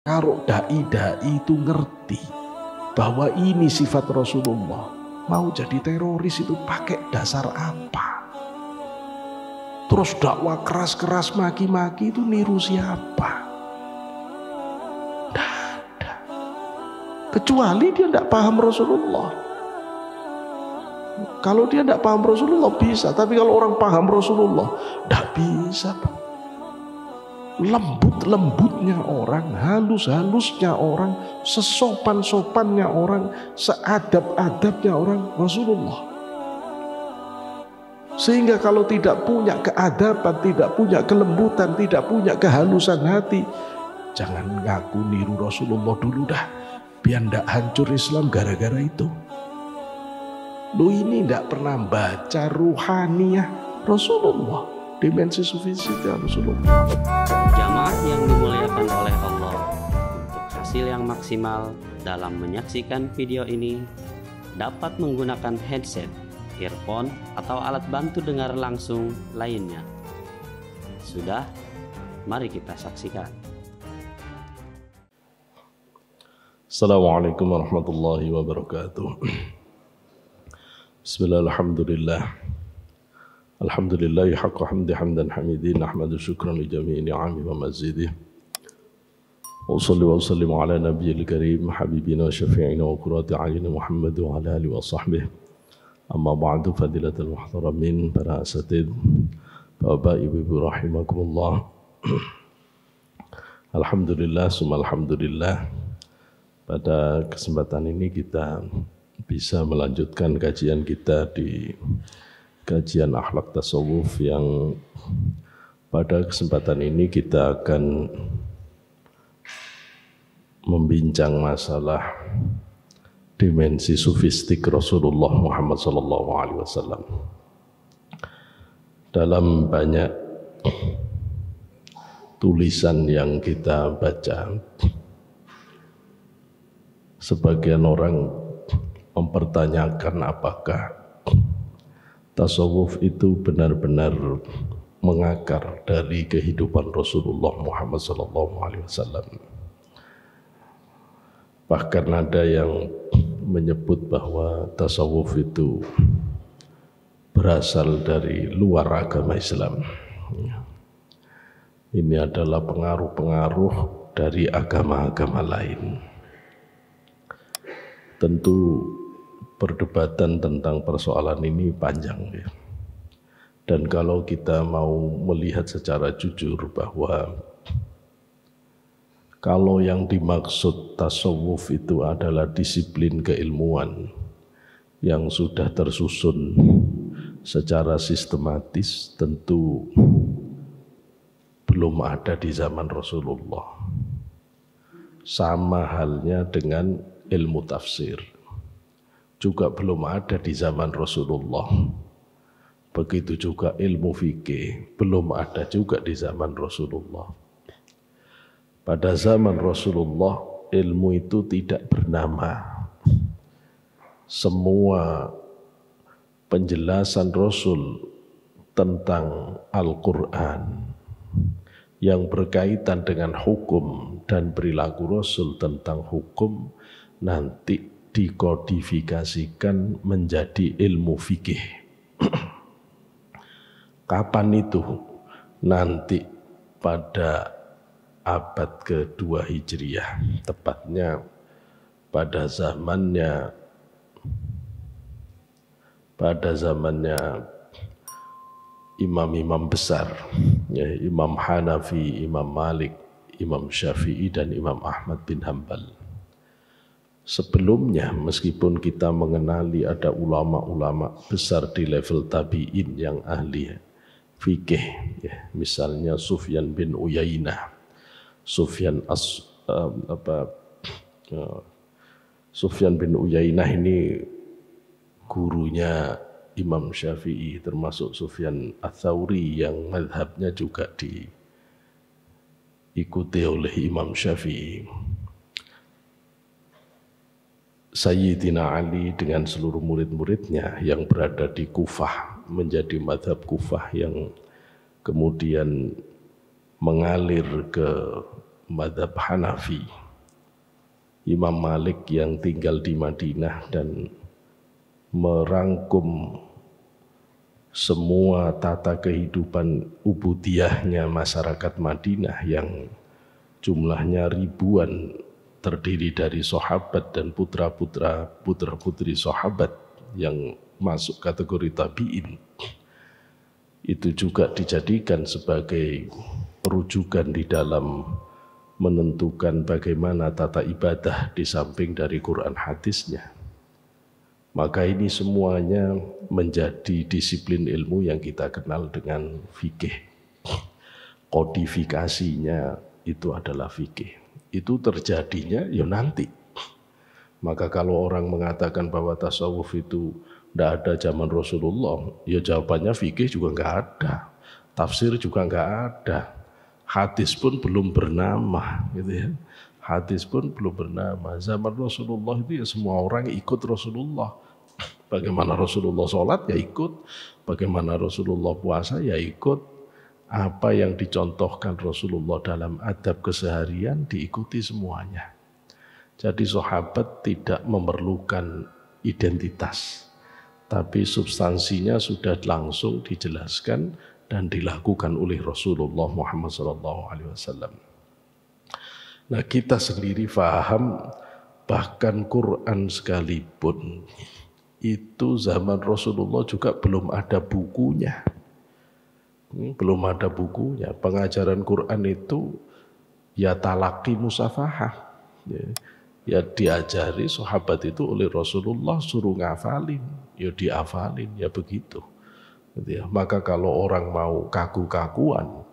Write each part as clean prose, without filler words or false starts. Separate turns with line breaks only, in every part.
Kalau dai-dai itu ngerti bahwa ini sifat Rasulullah, mau jadi teroris itu pakai dasar apa? Terus dakwah keras-keras maki-maki itu niru siapa? Tidak ada. Kecuali dia tidak paham Rasulullah. Kalau dia tidak paham Rasulullah bisa, tapi kalau orang paham Rasulullah tidak bisa. Lembut-lembutnya orang, halus-halusnya orang, sesopan-sopannya orang, seadab-adabnya orang Rasulullah. Sehingga kalau tidak punya keadaban, tidak punya kelembutan, tidak punya kehalusan hati, jangan ngaku niru Rasulullah dulu dah, biar tidak hancur Islam gara-gara itu. Lu ini tidak pernah baca ruhaniyah Rasulullah, dimensi sufistika Rasulullah.
Jamaah yang dimuliakan oleh Allah, untuk hasil yang maksimal dalam menyaksikan video ini dapat menggunakan headset, earphone, atau alat bantu dengar langsung lainnya. Sudah, mari kita saksikan.
Assalamualaikum warahmatullahi wabarakatuh. Bismillahirrahmanirrahim. Alhamdulillahi haqqa hamdi hamdan hamidin, nahmadu syukran li jami'i ni'ami wa mazidih. Wa salli wa sallim ala nabiyil karim habibina wa syafi'ina wa qurrati a'yunina Muhammad wa ala alihi wa sahbihi. Amma ba'du, fadilatul muhtaramin, para asatid, Bapak Ibu rahimakumullah. Alhamdulillah summa alhamdulillah, pada kesempatan ini kita bisa melanjutkan kajian kita di kajian akhlak tasawuf, yang pada kesempatan ini kita akan membincang masalah dimensi sufistik Rasulullah Muhammad SAW. Dalam banyak tulisan yang kita baca, sebagian orang mempertanyakan apakah tasawuf itu benar-benar mengakar dari kehidupan Rasulullah Muhammad SAW. Bahkan ada yang menyebut bahwa tasawuf itu berasal dari luar agama Islam. Ini adalah pengaruh-pengaruh dari agama-agama lain. Tentu perdebatan tentang persoalan ini panjang ya. Dan kalau kita mau melihat secara jujur bahwa kalau yang dimaksud tasawuf itu adalah disiplin keilmuan yang sudah tersusun secara sistematis, tentu belum ada di zaman Rasulullah. Sama halnya dengan ilmu tafsir, juga belum ada di zaman Rasulullah. Begitu juga ilmu fikih belum ada juga di zaman Rasulullah. Pada zaman Rasulullah ilmu itu tidak bernama. Semua penjelasan Rasul tentang Al-Quran yang berkaitan dengan hukum dan perilaku Rasul tentang hukum nanti dikodifikasikan menjadi ilmu fikih. Kapan itu? Nanti pada abad kedua Hijriah, tepatnya pada zamannya imam-imam besar, ya, Imam Hanafi, Imam Malik, Imam Syafi'i, dan Imam Ahmad bin Hanbal. Sebelumnya, meskipun kita mengenali ada ulama-ulama besar di level tabi'in yang ahli fikih, ya, misalnya Sufyan bin Uyainah. Sufyan bin Uyainah ini gurunya Imam Syafi'i, termasuk Sufyan Ats-Tsauri yang mazhabnya juga diikuti oleh Imam Syafi'i. Sayyidina Ali dengan seluruh murid-muridnya yang berada di Kufah, menjadi mazhab Kufah yang kemudian mengalir ke mazhab Hanafi. Imam Malik yang tinggal di Madinah dan merangkum semua tata kehidupan ubudiyahnya masyarakat Madinah yang jumlahnya ribuan, terdiri dari sahabat dan putra-putri sahabat yang masuk kategori tabi'in. Itu juga dijadikan sebagai rujukan di dalam menentukan bagaimana tata ibadah di samping dari Quran hadisnya. Maka ini semuanya menjadi disiplin ilmu yang kita kenal dengan fikih. Kodifikasinya itu adalah fikih. Itu terjadinya ya nanti. Maka kalau orang mengatakan bahwa tasawuf itu tidak ada zaman Rasulullah, ya jawabannya fikih juga nggak ada, tafsir juga nggak ada, hadis pun belum bernama, gitu ya. Hadis pun belum bernama. Zaman Rasulullah itu ya semua orang ikut Rasulullah. Bagaimana Rasulullah sholat ya ikut, bagaimana Rasulullah puasa ya ikut, apa yang dicontohkan Rasulullah dalam adab keseharian diikuti semuanya. Jadi sahabat tidak memerlukan identitas, tapi substansinya sudah langsung dijelaskan dan dilakukan oleh Rasulullah Muhammad SAW. Nah, kita sendiri faham, bahkan Quran sekalipun itu zaman Rasulullah juga belum ada bukunya. Belum ada bukunya. Pengajaran Quran itu ya talaqi musafahah. Ya diajari sahabat itu oleh Rasulullah, suruh ngafalin, ya diafalin, ya begitu. Maka kalau orang mau kaku-kakuan,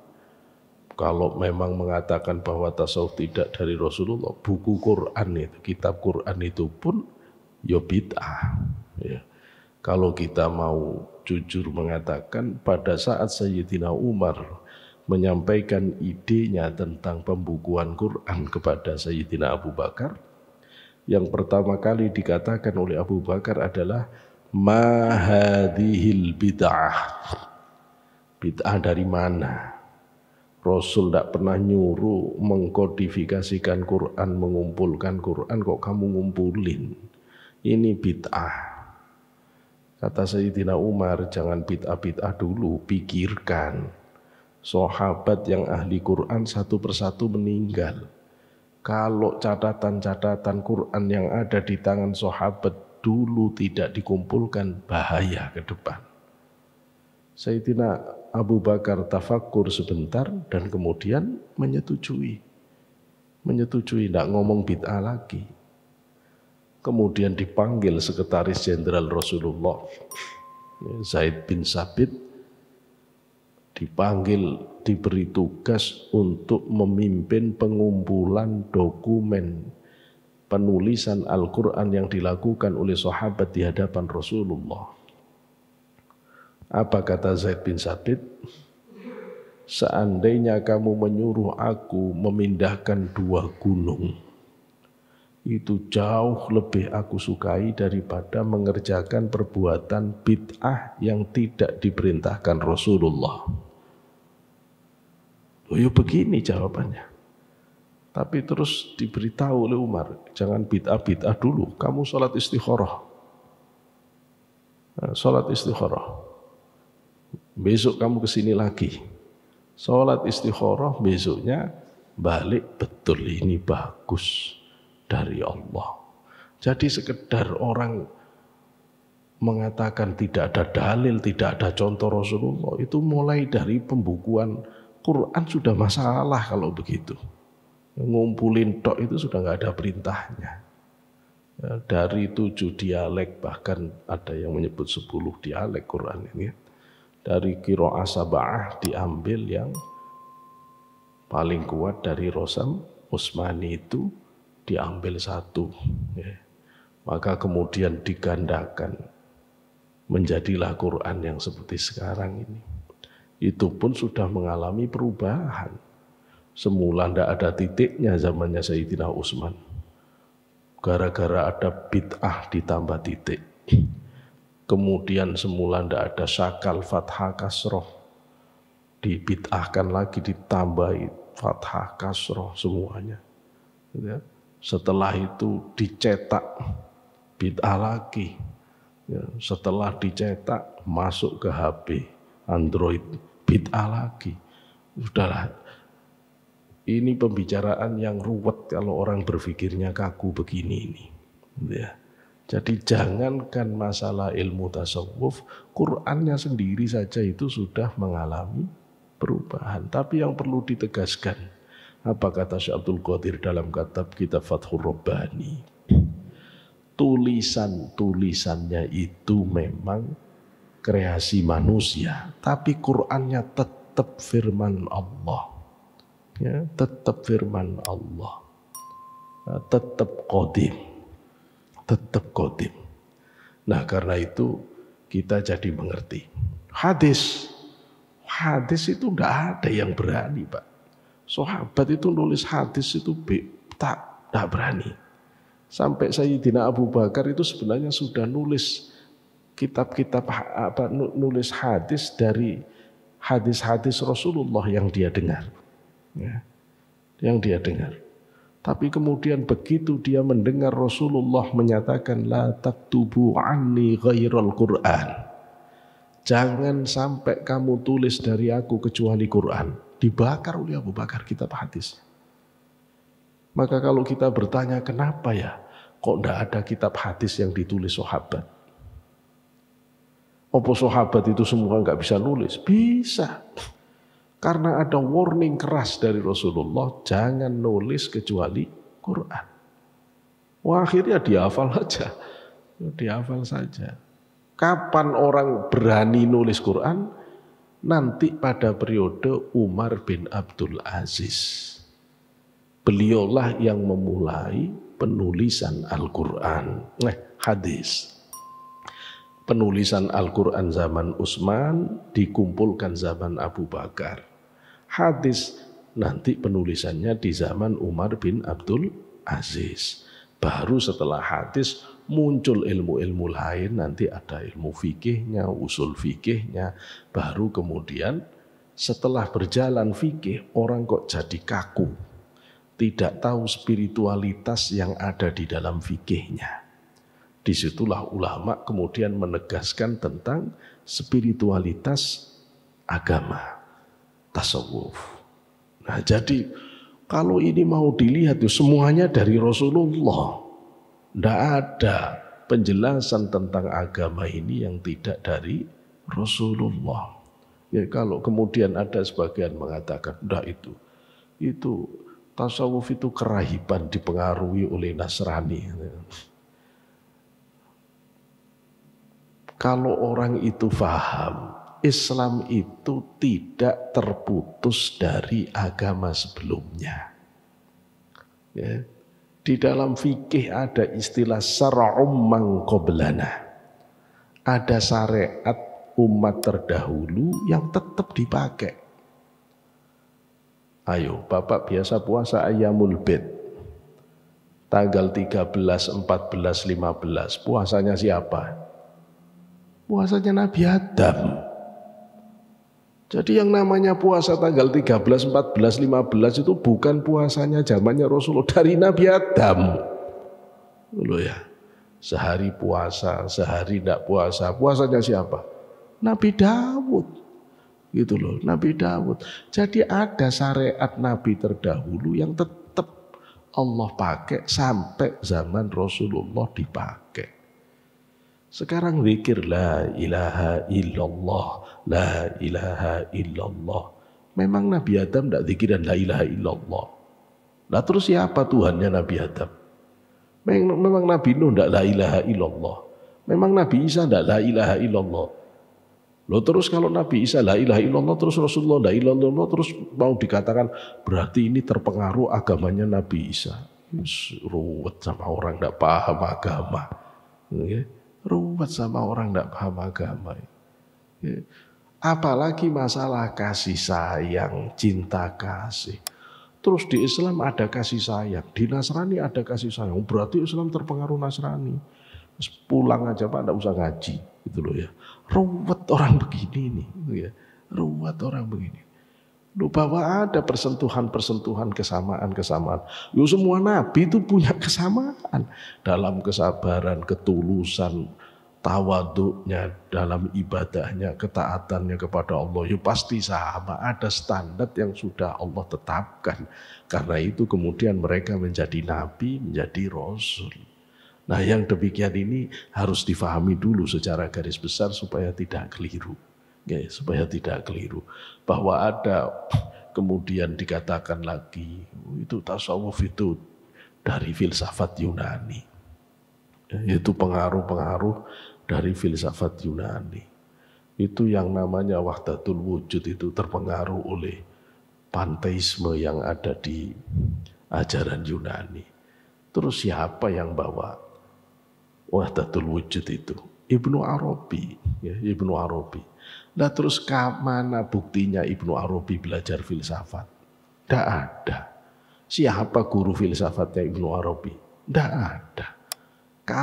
kalau memang mengatakan bahwa tasawuf tidak dari Rasulullah, buku Quran itu, kitab Quran itu pun ya bid'ah. Ya. Kalau kita mau jujur mengatakan pada saat Sayyidina Umar menyampaikan idenya tentang pembukuan Quran kepada Sayyidina Abu Bakar, yang pertama kali dikatakan oleh Abu Bakar adalah ma hadhil bid'ah. Bid'ah dari mana? Rasul tidak pernah nyuruh mengkodifikasikan Quran, mengumpulkan Quran, kok kamu ngumpulin? Ini bid'ah. Kata Sayyidina Umar, jangan bid'ah-bid'ah dulu, pikirkan. Sahabat yang ahli Quran satu persatu meninggal. Kalau catatan-catatan Quran yang ada di tangan sahabat dulu tidak dikumpulkan, bahaya ke depan. Sayyidina Abu Bakar tafakkur sebentar dan kemudian menyetujui. Menyetujui, tidak ngomong bid'ah lagi. Kemudian dipanggil Sekretaris Jenderal Rasulullah, Zaid bin Sabit, dipanggil, diberi tugas untuk memimpin pengumpulan dokumen penulisan Al-Quran yang dilakukan oleh sahabat di hadapan Rasulullah. Apa kata Zaid bin Sabit? Seandainya kamu menyuruh aku memindahkan 2 gunung, itu jauh lebih aku sukai daripada mengerjakan perbuatan bid'ah yang tidak diperintahkan Rasulullah. Oh ya begini jawabannya. Tapi terus diberitahu oleh Umar, jangan bid'ah-bid'ah dulu, kamu sholat istikharah. Sholat istikharah. Besok kamu kesini lagi. Sholat istikharah, besoknya balik, betul ini bagus dari Allah. Jadi sekedar orang mengatakan tidak ada dalil, tidak ada contoh Rasulullah, itu mulai dari pembukuan Quran sudah masalah kalau begitu. Ngumpulin tok itu sudah nggak ada perintahnya. Ya, dari 7 dialek, bahkan ada yang menyebut 10 dialek Quran ini. Dari qiraah sab'ah diambil yang paling kuat dari Rosam Utsmani itu diambil 1. Ya. Maka kemudian digandakan. Menjadilah Quran yang seperti sekarang ini. Itu pun sudah mengalami perubahan. Semula tidak ada titiknya zamannya Sayyidina Utsman. Gara-gara ada bid'ah ditambah titik. Kemudian semula tidak ada syakal fathah kasroh. Dibid'ahkan lagi ditambah fathah, kasroh semuanya. Ya. Setelah itu dicetak bid'ah lagi. Ya. Setelah dicetak masuk ke HP Android bid'ah lagi. Sudahlah. Ini pembicaraan yang ruwet kalau orang berpikirnya kaku begini ini. Ya. Jadi jangankan masalah ilmu tasawuf, Qur'annya sendiri saja itu sudah mengalami perubahan. Tapi yang perlu ditegaskan, apa kata Syekh Abdul Qadir dalam kitab Fathur Rabbani? Tulisannya itu memang kreasi manusia, tapi Qur'annya tetap firman Allah. Ya, tetap firman Allah. Tetap qadim. Tetap qadim. Nah, karena itu kita jadi mengerti. Hadis itu tidak ada yang berani, Pak. Sahabat itu nulis hadis itu tak berani. Sampai Sayyidina Abu Bakar itu sebenarnya sudah nulis kitab-kitab nulis hadis dari hadis-hadis Rasulullah yang dia dengar. Ya, yang dia dengar. Tapi kemudian begitu dia mendengar Rasulullah menyatakan la taktubu anni ghairal Qur'an. Jangan sampai kamu tulis dari aku kecuali Quran. Dibakar oleh Abu Bakar kitab hadis. Maka kalau kita bertanya kenapa ya kok tidak ada kitab hadis yang ditulis sahabat? Apa sahabat itu semua nggak bisa nulis? Bisa. Karena ada warning keras dari Rasulullah, jangan nulis kecuali Quran. Wah, akhirnya dihafal aja. Dihafal saja. Kapan orang berani nulis Quran? Nanti pada periode Umar bin Abdul Aziz. Beliaulah yang memulai penulisan Al-Quran. Hadis. Penulisan Al-Quran zaman Utsman dikumpulkan zaman Abu Bakar. Hadis nanti penulisannya di zaman Umar bin Abdul Aziz. Baru setelah hadis muncul ilmu-ilmu lain, nanti ada ilmu fikihnya, usul fikihnya. Baru kemudian setelah berjalan fikih, orang kok jadi kaku. Tidak tahu spiritualitas yang ada di dalam fikihnya. Disitulah ulama kemudian menegaskan tentang spiritualitas agama, tasawuf. Nah, jadi kalau ini mau dilihat semuanya dari Rasulullah. Tidak ada penjelasan tentang agama ini yang tidak dari Rasulullah. Ya, kalau kemudian ada sebagian mengatakan, itu tasawuf itu kerahiban dipengaruhi oleh Nasrani. Kalau orang itu paham, Islam itu tidak terputus dari agama sebelumnya. Ya. Di dalam fikih ada istilah syar'um man qablana. Ada syariat umat terdahulu yang tetap dipakai. Ayo, Bapak biasa puasa Ayyamul Bid. Tanggal 13, 14, 15. Puasanya siapa? Puasanya Nabi Adam. Jadi yang namanya puasa tanggal 13, 14, 15 itu bukan puasanya zamannya Rasulullah, dari Nabi Adam. Loh ya. Sehari puasa, sehari tidak puasa. Puasanya siapa? Nabi Dawud. Gitu loh, Nabi Dawud. Jadi ada syariat Nabi terdahulu yang tetap Allah pakai sampai zaman Rasulullah dipakai. Sekarang zikir la ilaha illallah, la ilaha illallah. Memang Nabi Adam tidak zikiran la ilaha illallah. Nah terus siapa Tuhannya Nabi Adam? Memang Nabi Nuh tidak la ilaha illallah. Memang Nabi Isa tidak la ilaha illallah. Loh terus kalau Nabi Isa la ilaha illallah, terus Rasulullah la ilaha illallah, terus mau dikatakan berarti ini terpengaruh agamanya Nabi Isa. Ruwet sama orang tidak paham agama. Okay? Ruwet sama orang tidak paham agama. Apalagi masalah kasih sayang, cinta kasih. Terus di Islam ada kasih sayang, di Nasrani ada kasih sayang. Berarti Islam terpengaruh Nasrani. Terus pulang aja Pak, tidak usah ngaji, gitu loh ya. Ruwet orang begini nih, ya. Ruwet orang begini. Lu bahwa ada persentuhan-persentuhan kesamaan-kesamaan. Lu semua nabi itu punya kesamaan dalam kesabaran, ketulusan, tawaduknya, dalam ibadahnya, ketaatannya kepada Allah. Ya pasti sama, ada standar yang sudah Allah tetapkan. Karena itu kemudian mereka menjadi nabi, menjadi rasul. Nah, yang demikian ini harus difahami dulu secara garis besar supaya tidak keliru. Ya, supaya tidak keliru bahwa ada kemudian dikatakan lagi itu tasawuf itu dari filsafat Yunani, itu pengaruh-pengaruh dari filsafat Yunani. Itu yang namanya wahdatul wujud itu terpengaruh oleh panteisme yang ada di ajaran Yunani. Terus siapa yang bawa wahdatul wujud itu? Ibnu Arabi, ya, Ibnu Arabi. Nah terus mana buktinya Ibnu Arabi belajar filsafat? Tidak ada. Siapa guru filsafatnya Ibnu Arabi? Tidak ada.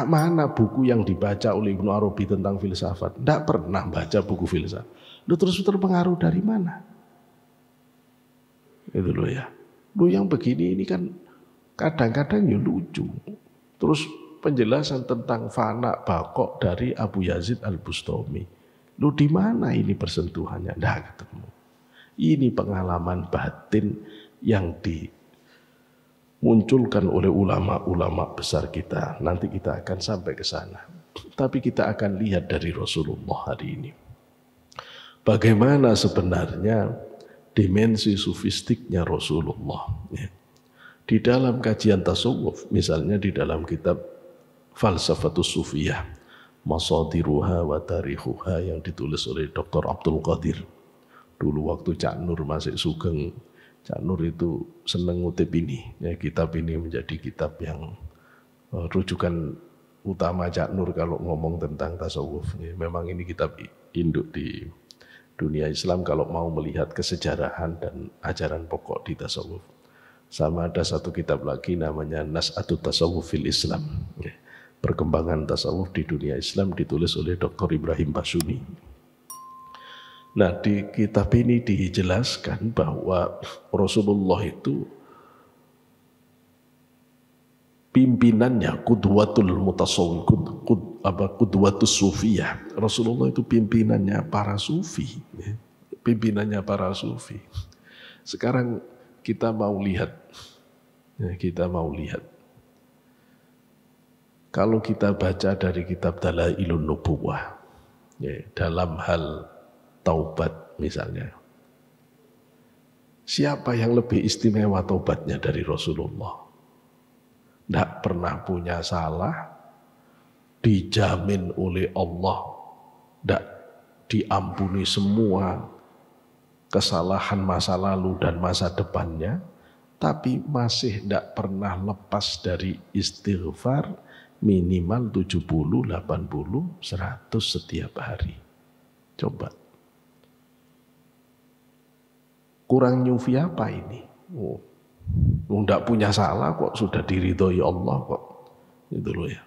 Mana buku yang dibaca oleh Ibnu Arabi tentang filsafat? Tidak pernah baca buku filsafat. Lu terus terpengaruh dari mana? Itu loh ya. Lu yang begini ini kan kadang-kadang ya lucu. Terus penjelasan tentang fana bakok dari Abu Yazid Al-Bustami. Lu di mana ini persentuhannya? Nggak ketemu. Ini pengalaman batin yang dimunculkan oleh ulama-ulama besar kita. Nanti kita akan sampai ke sana. Tapi kita akan lihat dari Rasulullah hari ini. Bagaimana sebenarnya dimensi sufistiknya Rasulullah. Di dalam kajian tasawuf, misalnya di dalam kitab Falsafatus Sufiyah, Masadiruha wa Tarikhuha yang ditulis oleh Dr. Abdul Qadir. Dulu waktu Cak Nur masih sugeng, Cak Nur itu seneng ngutip ini. Ya, kitab ini menjadi kitab yang rujukan utama Cak Nur kalau ngomong tentang tasawuf. Ya, memang ini kitab induk di dunia Islam kalau mau melihat kesejarahan dan ajaran pokok di tasawuf. Sama ada satu kitab lagi namanya Nas'atut Tasawuf fil Islam. Ya. Perkembangan tasawuf di dunia Islam ditulis oleh Dr. Ibrahim Basuni. Nah di kitab ini dijelaskan bahwa Rasulullah itu pimpinannya qudwatul mutasawwif, qudwatus sufiyah. Rasulullah itu pimpinannya para sufi, pimpinannya para sufi. Sekarang kita mau lihat, kalau kita baca dari kitab Dalailun Nubuwah, ya, dalam hal taubat misalnya, siapa yang lebih istimewa taubatnya dari Rasulullah? Tidak pernah punya salah, dijamin oleh Allah, tidak diampuni semua kesalahan masa lalu dan masa depannya, tapi masih tidak pernah lepas dari istighfar, minimal 70, 80, 100 setiap hari. Coba. Kurang nyufi apa ini? Tidak punya salah kok sudah diridhoi Allah kok. Itu loh ya.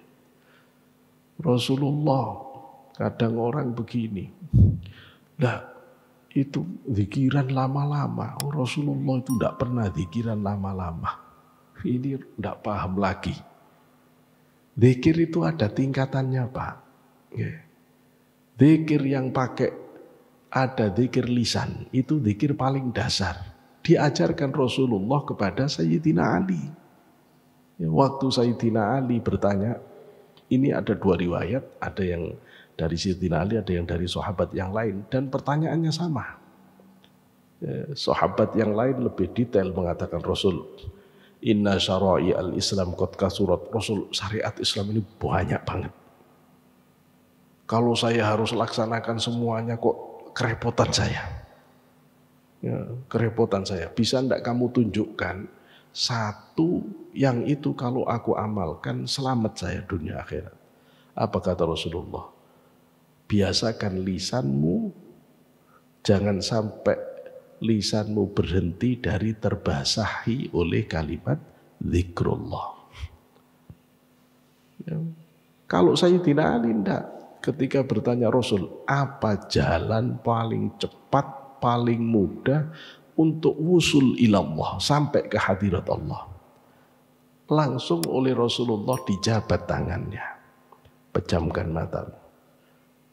Rasulullah, kadang orang begini. Nah, itu zikiran lama-lama. Rasulullah itu tidak pernah zikiran lama-lama. Ini tidak paham lagi. Zikir itu ada tingkatannya Pak. Zikir yang pakai ada zikir lisan, itu zikir paling dasar. Diajarkan Rasulullah kepada Sayyidina Ali. Waktu Sayyidina Ali bertanya, ini ada dua riwayat, ada yang dari Sayyidina Ali, ada yang dari sahabat yang lain, dan pertanyaannya sama. Sahabat yang lain lebih detail mengatakan Rasul, Inna syara'i al-Islam qad kasurat. Rasul, syariat Islam ini banyak banget. Kalau saya harus laksanakan semuanya kok kerepotan saya. Ya, kerepotan saya. Bisa enggak kamu tunjukkan satu yang itu kalau aku amalkan selamat saya dunia akhirat? Apa kata Rasulullah? Biasakan lisanmu, jangan sampai lisanmu berhenti dari terbasahi oleh kalimat zikrullah. Ya. Kalau Sayyidina Ali enggak, ketika bertanya Rasul, apa jalan paling cepat, paling mudah, untuk wusul ilallah, sampai ke hadirat Allah. Langsung oleh Rasulullah dijabat tangannya. Pejamkan matamu.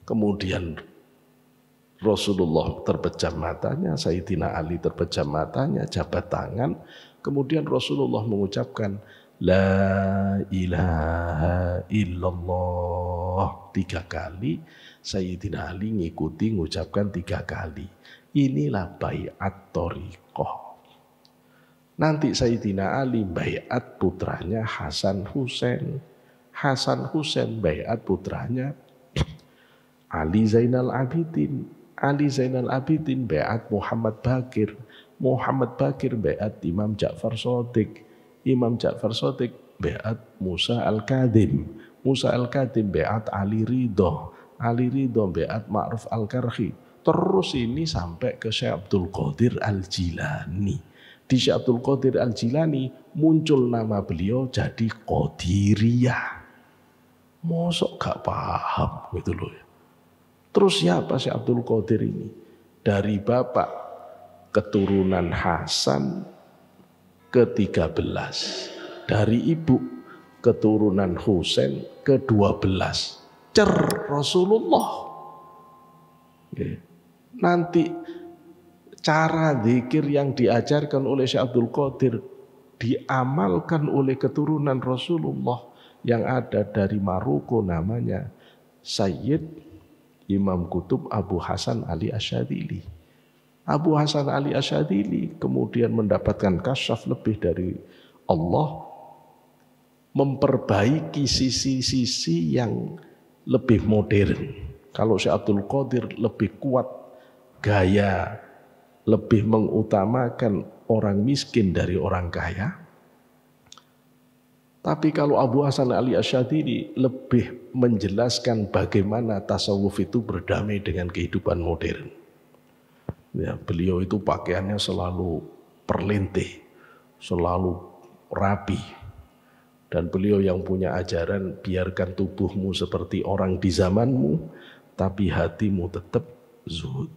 Kemudian Rasulullah terpejam matanya, Sayyidina Ali terpejam matanya, jabat tangan. Kemudian Rasulullah mengucapkan La ilaha illallah 3 kali. Sayyidina Ali ngikuti mengucapkan 3 kali. Inilah bai'at thariqah. Nanti Sayyidina Ali bai'at putranya Hasan Husain. Hasan Husain bai'at putranya Ali Zainal Abidin. Ali Zainal Abidin bai'at Muhammad Bakir. Muhammad Bakir bai'at Imam Ja'far Shadiq. Imam Ja'far Shadiq bai'at Musa Al-Kadhim. Musa Al-Kadhim bai'at Ali Ridho. Ali Ridho bai'at Ma'ruf Al-Karhi. Terus ini sampai ke Syekh Abdul Qadir Al-Jilani. Di Syekh Abdul Qadir Al-Jilani muncul nama beliau jadi Qadiriyah. Mosok gak paham gitu loh ya. Terus siapa Syekh Abdul Qadir ini? Dari bapak keturunan Hasan ke-13. Dari ibu keturunan Husain ke-12. Cer Rasulullah. Oke. Nanti cara zikir yang diajarkan oleh Syekh Abdul Qadir diamalkan oleh keturunan Rasulullah yang ada dari Maroko, namanya Sayyid Imam Kutub Abu Hasan Ali Asyadzili. Abu Hasan Ali Asyadzili kemudian mendapatkan kasyaf lebih dari Allah, memperbaiki sisi-sisi yang lebih modern. Kalau Syekh Abdul Qadir lebih kuat gaya, lebih mengutamakan orang miskin dari orang kaya. Tapi kalau Abu Hasan Ali Asyadzili lebih menjelaskan bagaimana tasawuf itu berdamai dengan kehidupan modern. Ya, beliau itu pakaiannya selalu perlintih, selalu rapi. Dan beliau yang punya ajaran, biarkan tubuhmu seperti orang di zamanmu, tapi hatimu tetap zuhud.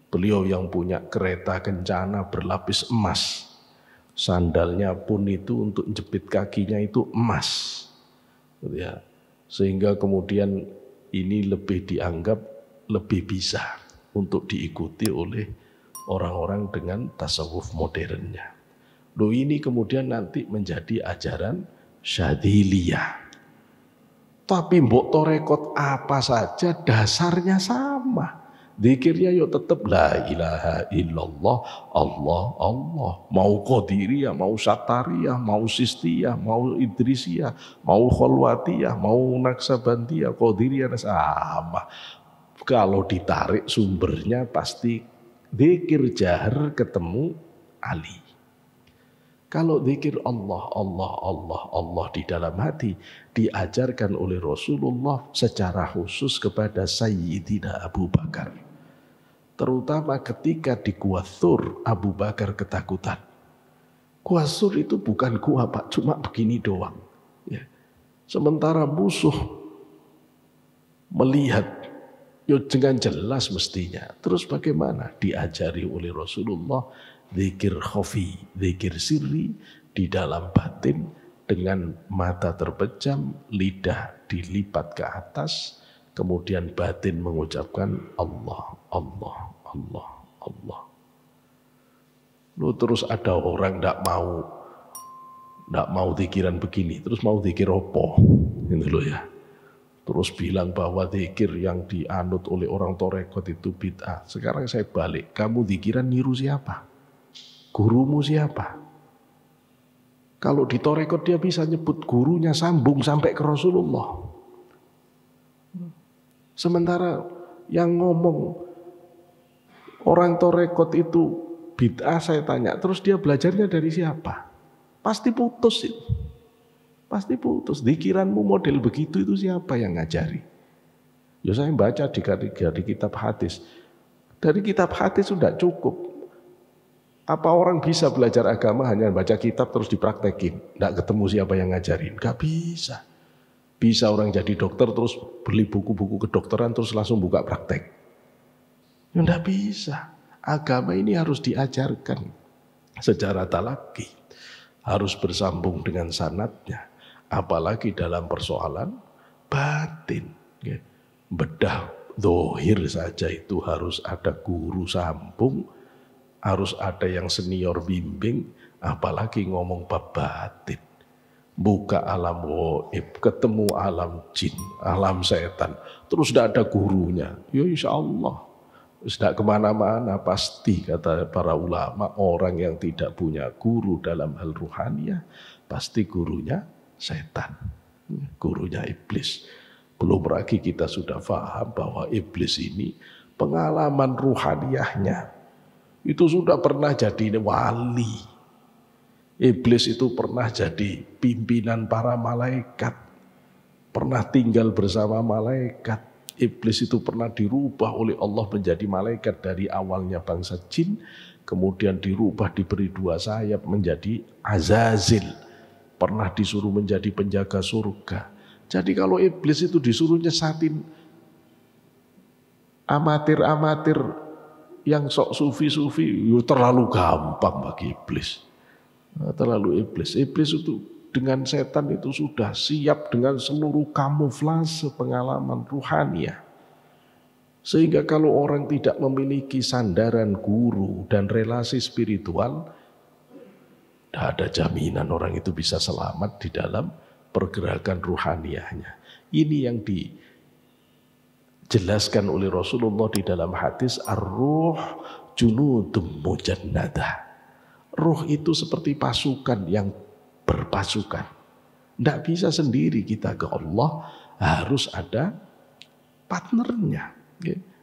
Beliau yang punya kereta kencana berlapis emas. Sandalnya pun itu untuk jepit kakinya itu emas. Ya. Sehingga kemudian ini lebih dianggap lebih bisa untuk diikuti oleh orang-orang dengan tasawuf modernnya. Loh, ini kemudian nanti menjadi ajaran Syadziliyah. Tapi mbok torekot apa saja dasarnya sama. Zikirnya yuk tetap la ilaha illallah, Allah, Allah. Mau Qadiriyah, mau Satariyah, mau Sistiyah, mau Idrisiyah, mau Kholwatiyah, mau Naksabandiyah, Qadiriyah sama. Kalau ditarik sumbernya pasti zikir jahar ketemu Ali. Kalau zikir Allah, Allah, Allah, Allah di dalam hati diajarkan oleh Rasulullah secara khusus kepada Sayyidina Abu Bakar. Terutama ketika di Gua Thur, Abu Bakar ketakutan. Gua Thur itu bukan gua Pak, cuma begini doang. Ya. Sementara musuh melihat dengan jelas mestinya. Terus bagaimana? Diajari oleh Rasulullah zikir khafi, zikir sirri di dalam batin dengan mata terpejam, lidah dilipat ke atas, kemudian batin mengucapkan Allah, Allah, Allah, Allah. Lu terus ada orang ndak mau zikiran begini, terus mau zikir opo, gitu loh ya. Terus bilang bahwa zikir yang dianut oleh orang torekot itu bid'ah. Sekarang saya balik, kamu zikiran niru siapa? Gurumu siapa? Kalau di torekot dia bisa nyebut gurunya sambung sampai ke Rasulullah. Sementara yang ngomong orang torekot itu bid'ah, saya tanya, terus dia belajarnya dari siapa? Pasti putus itu. Pasti putus. Zikiranmu model begitu itu siapa yang ngajari? Ya saya baca di kitab hadis. Dari kitab hadis sudah cukup. Apa orang bisa belajar agama hanya baca kitab terus dipraktekin? Nggak ketemu siapa yang ngajarin? Nggak bisa. Bisa orang jadi dokter terus beli buku-buku kedokteran terus langsung buka praktek? Ya nggak bisa. Agama ini harus diajarkan secara talaki, harus bersambung dengan sanadnya. Apalagi dalam persoalan batin. Bedah zahir saja itu harus ada guru sambung, harus ada yang senior bimbing, apalagi ngomong bab batin. Buka alam gaib, ketemu alam jin, alam setan, terus tidak ada gurunya. Ya insya Allah, tidak kemana-mana pasti, kata para ulama, orang yang tidak punya guru dalam hal ruhaniyah, pasti gurunya setan, gurunya iblis. Belum lagi kita sudah paham bahwa iblis ini pengalaman ruhaniyahnya itu sudah pernah jadi wali. Iblis itu pernah jadi pimpinan para malaikat, pernah tinggal bersama malaikat. Iblis itu pernah dirubah oleh Allah menjadi malaikat dari awalnya bangsa jin, kemudian dirubah, diberi 2 sayap menjadi Azazil. Pernah disuruh menjadi penjaga surga. Jadi kalau iblis itu disuruh nyesatin amatir-amatir yang sok sufi-sufi, terlalu gampang bagi iblis. Terlalu iblis. Iblis itu dengan setan itu sudah siap dengan seluruh kamuflase pengalaman ruhaniyah. Sehingga kalau orang tidak memiliki sandaran guru dan relasi spiritual, tidak ada jaminan orang itu bisa selamat di dalam pergerakan ruhaniyahnya. Ini yang dijelaskan oleh Rasulullah di dalam hadis ar-ruh junudum mujannadah. Ruh itu seperti pasukan yang berpasukan. Tidak bisa sendiri kita ke Allah, harus ada partnernya.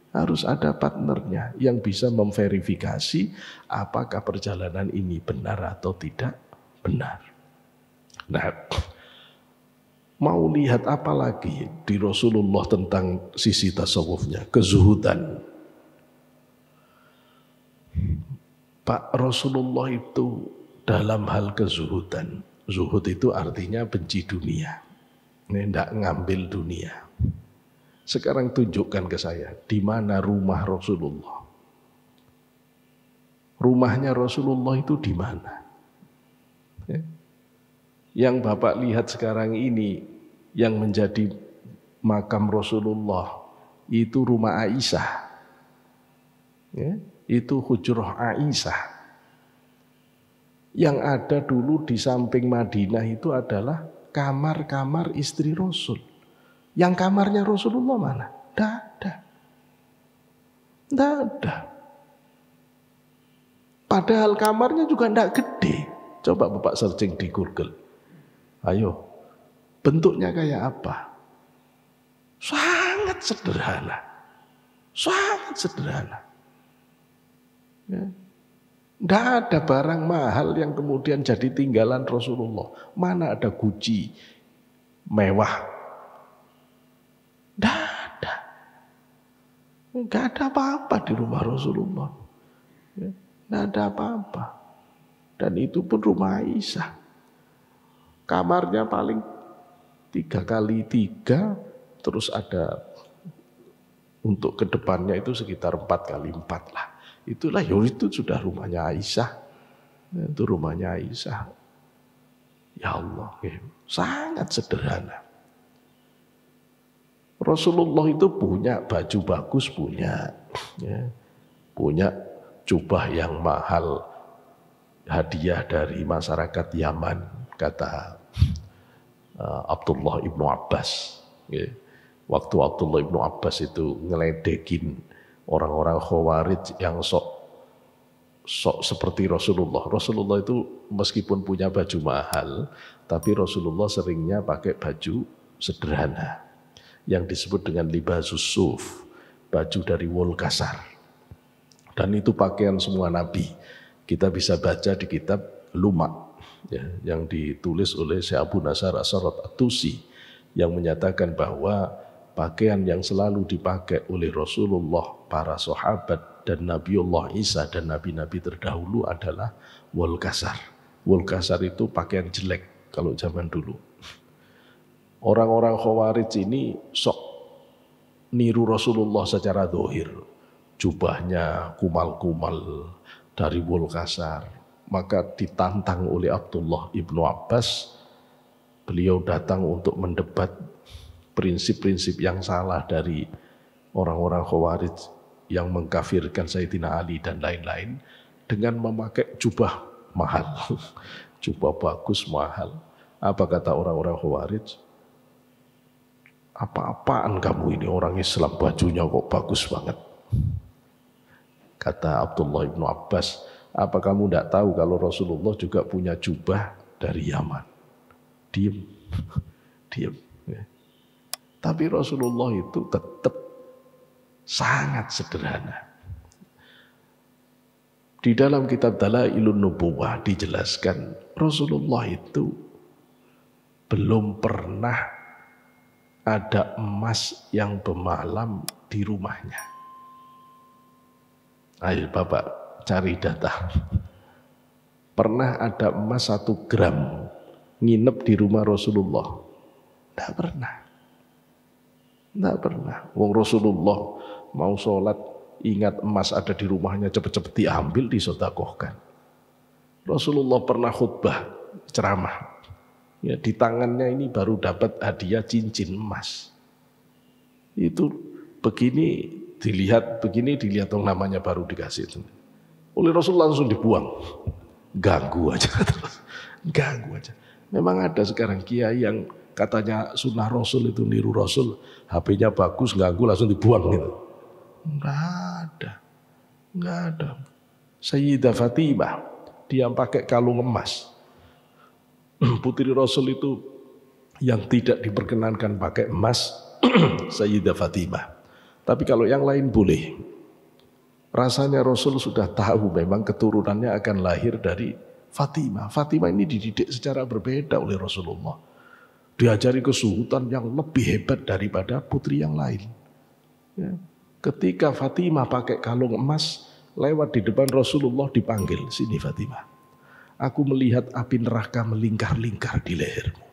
Harus ada partnernya yang bisa memverifikasi apakah perjalanan ini benar atau tidak benar. Nah, mau lihat apa lagi di Rasulullah tentang sisi tasawufnya, kezuhudan. Pak Rasulullah itu dalam hal kezuhudan. Zuhud itu artinya benci dunia. Ini tidak ngambil dunia. Sekarang tunjukkan ke saya, di mana rumah Rasulullah? Rumahnya Rasulullah itu di mana? Yang Bapak lihat sekarang ini, yang menjadi makam Rasulullah, itu rumah Aisyah. Itu hujrah Aisyah. Yang ada dulu di samping Madinah itu adalah kamar-kamar istri Rasul. Yang kamarnya Rasulullah mana? Tidak ada. Tidak ada. Padahal kamarnya juga tidak gede. Coba Bapak searching di Google. Ayo, bentuknya kayak apa? Sangat sederhana. Sangat sederhana. Tidak ada barang mahal yang kemudian jadi tinggalan Rasulullah. Mana ada Gucci mewah? Tidak ada. Tidak ada apa-apa di rumah Rasulullah. Tidak ada apa-apa. Dan itu pun rumah Aisyah. Kamarnya paling 3x3, terus ada untuk kedepannya itu sekitar 4x4 lah. Itulah itu sudah rumahnya Aisyah. Itu rumahnya Aisyah. Ya Allah, sangat sederhana. Rasulullah itu punya baju bagus, punya jubah yang mahal, hadiah dari masyarakat Yaman, kata Abdullah ibnu Abbas. Waktu Abdullah ibnu Abbas itu ngeledekin orang-orang Khawarij yang sok seperti Rasulullah. Rasulullah itu meskipun punya baju mahal, tapi Rasulullah seringnya pakai baju sederhana yang disebut dengan libasus suf, baju dari wol kasar. Dan itu pakaian semua nabi. Kita bisa baca di kitab Luma, yang ditulis oleh Syekh Abu Nasar As-Sarat At-Tusi, yang menyatakan bahwa pakaian yang selalu dipakai oleh Rasulullah, para sahabat, dan Nabiullah Isa dan nabi-nabi terdahulu adalah wol kasar. Wol kasar itu pakaian jelek kalau zaman dulu. Orang-orang Khawarij ini sok niru Rasulullah secara zahir. jubahnya kumal-kumal dari wol kasar. Maka ditantang oleh Abdullah ibnu Abbas, beliau datang untuk mendebat prinsip-prinsip yang salah dari orang-orang Khawarij yang mengkafirkan Sayyidina Ali dan lain-lain dengan memakai jubah mahal, jubah bagus mahal. Apa kata orang-orang Khawarij? Apa-apaan kamu ini, orang Islam bajunya kok bagus banget. Kata Abdullah ibnu Abbas, apa kamu tidak tahu kalau Rasulullah juga punya jubah dari Yaman? Diam, diam. Tapi Rasulullah itu tetap sangat sederhana. Di dalam kitab Dalailun Nubuwah dijelaskan Rasulullah itu belum pernah ada emas yang bermalam di rumahnya. Ayo Bapak cari data. Pernah ada emas 1 gram nginep di rumah Rasulullah? Tidak pernah. Tidak pernah. Wong Rasulullah mau sholat, ingat emas ada di rumahnya, cepet-cepet diambil, disedekahkan. Rasulullah pernah khutbah, ceramah. Ya, di tangannya ini baru dapat hadiah cincin emas. Itu begini dilihat yang namanya baru dikasih. Oleh Rasulullah langsung dibuang. Ganggu aja terus. Ganggu aja. Memang ada sekarang kiai yang katanya sunnah Rasul itu niru Rasul, HP-nya bagus, ganggu langsung dibuang gitu. Enggak ada. Sayyidah Fatimah, dia pakai kalung emas. Putri Rasul itu yang tidak diperkenankan pakai emas, Sayyidah Fatimah. Tapi kalau yang lain boleh. Rasanya Rasul sudah tahu memang keturunannya akan lahir dari Fatimah. Fatimah ini dididik secara berbeda oleh Rasulullah. Diajari kesuhutan yang lebih hebat daripada putri yang lain. Ya. Ketika Fatimah pakai kalung emas, lewat di depan Rasulullah dipanggil, sini Fatimah. Aku melihat api neraka melingkar-lingkar di lehermu.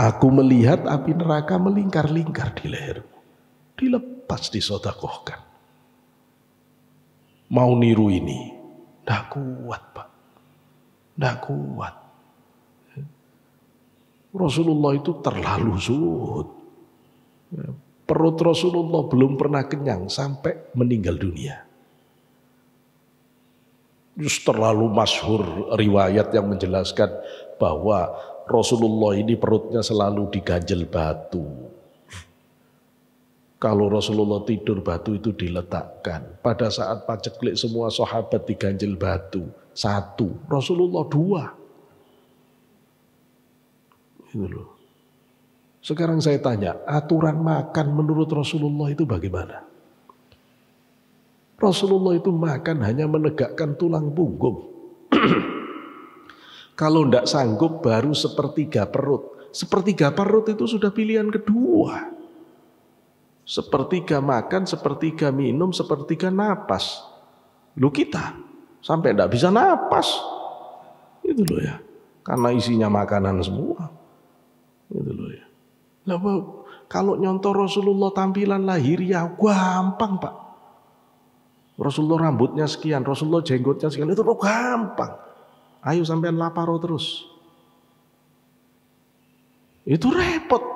Aku melihat api neraka melingkar-lingkar di lehermu. Dilepas, disedekahkan. Mau niru ini, tidak kuat Pak. Tidak kuat. Rasulullah itu terlalu zuhud. Perut Rasulullah belum pernah kenyang sampai meninggal dunia. Just terlalu masyhur riwayat yang menjelaskan bahwa Rasulullah ini perutnya selalu diganjel batu. Kalau Rasulullah tidur, batu itu diletakkan. Pada saat paceklik semua sahabat diganjel batu. 1, Rasulullah 2. Itu loh. Sekarang saya tanya, aturan makan menurut Rasulullah itu bagaimana? Rasulullah itu makan hanya menegakkan tulang punggung. Kalau tidak sanggup baru sepertiga perut. Sepertiga perut itu sudah pilihan kedua. Sepertiga makan, sepertiga minum, sepertiga napas. Lu kita sampai tidak bisa napas. Itu loh ya. Karena isinya makanan semua. Itu loh ya. Nah, kalau nyontoh Rasulullah tampilan lahiriah gampang Pak. Rasulullah rambutnya sekian, Rasulullah jenggotnya sekian, itu gampang. Ayo sampean laparo terus. Itu repot.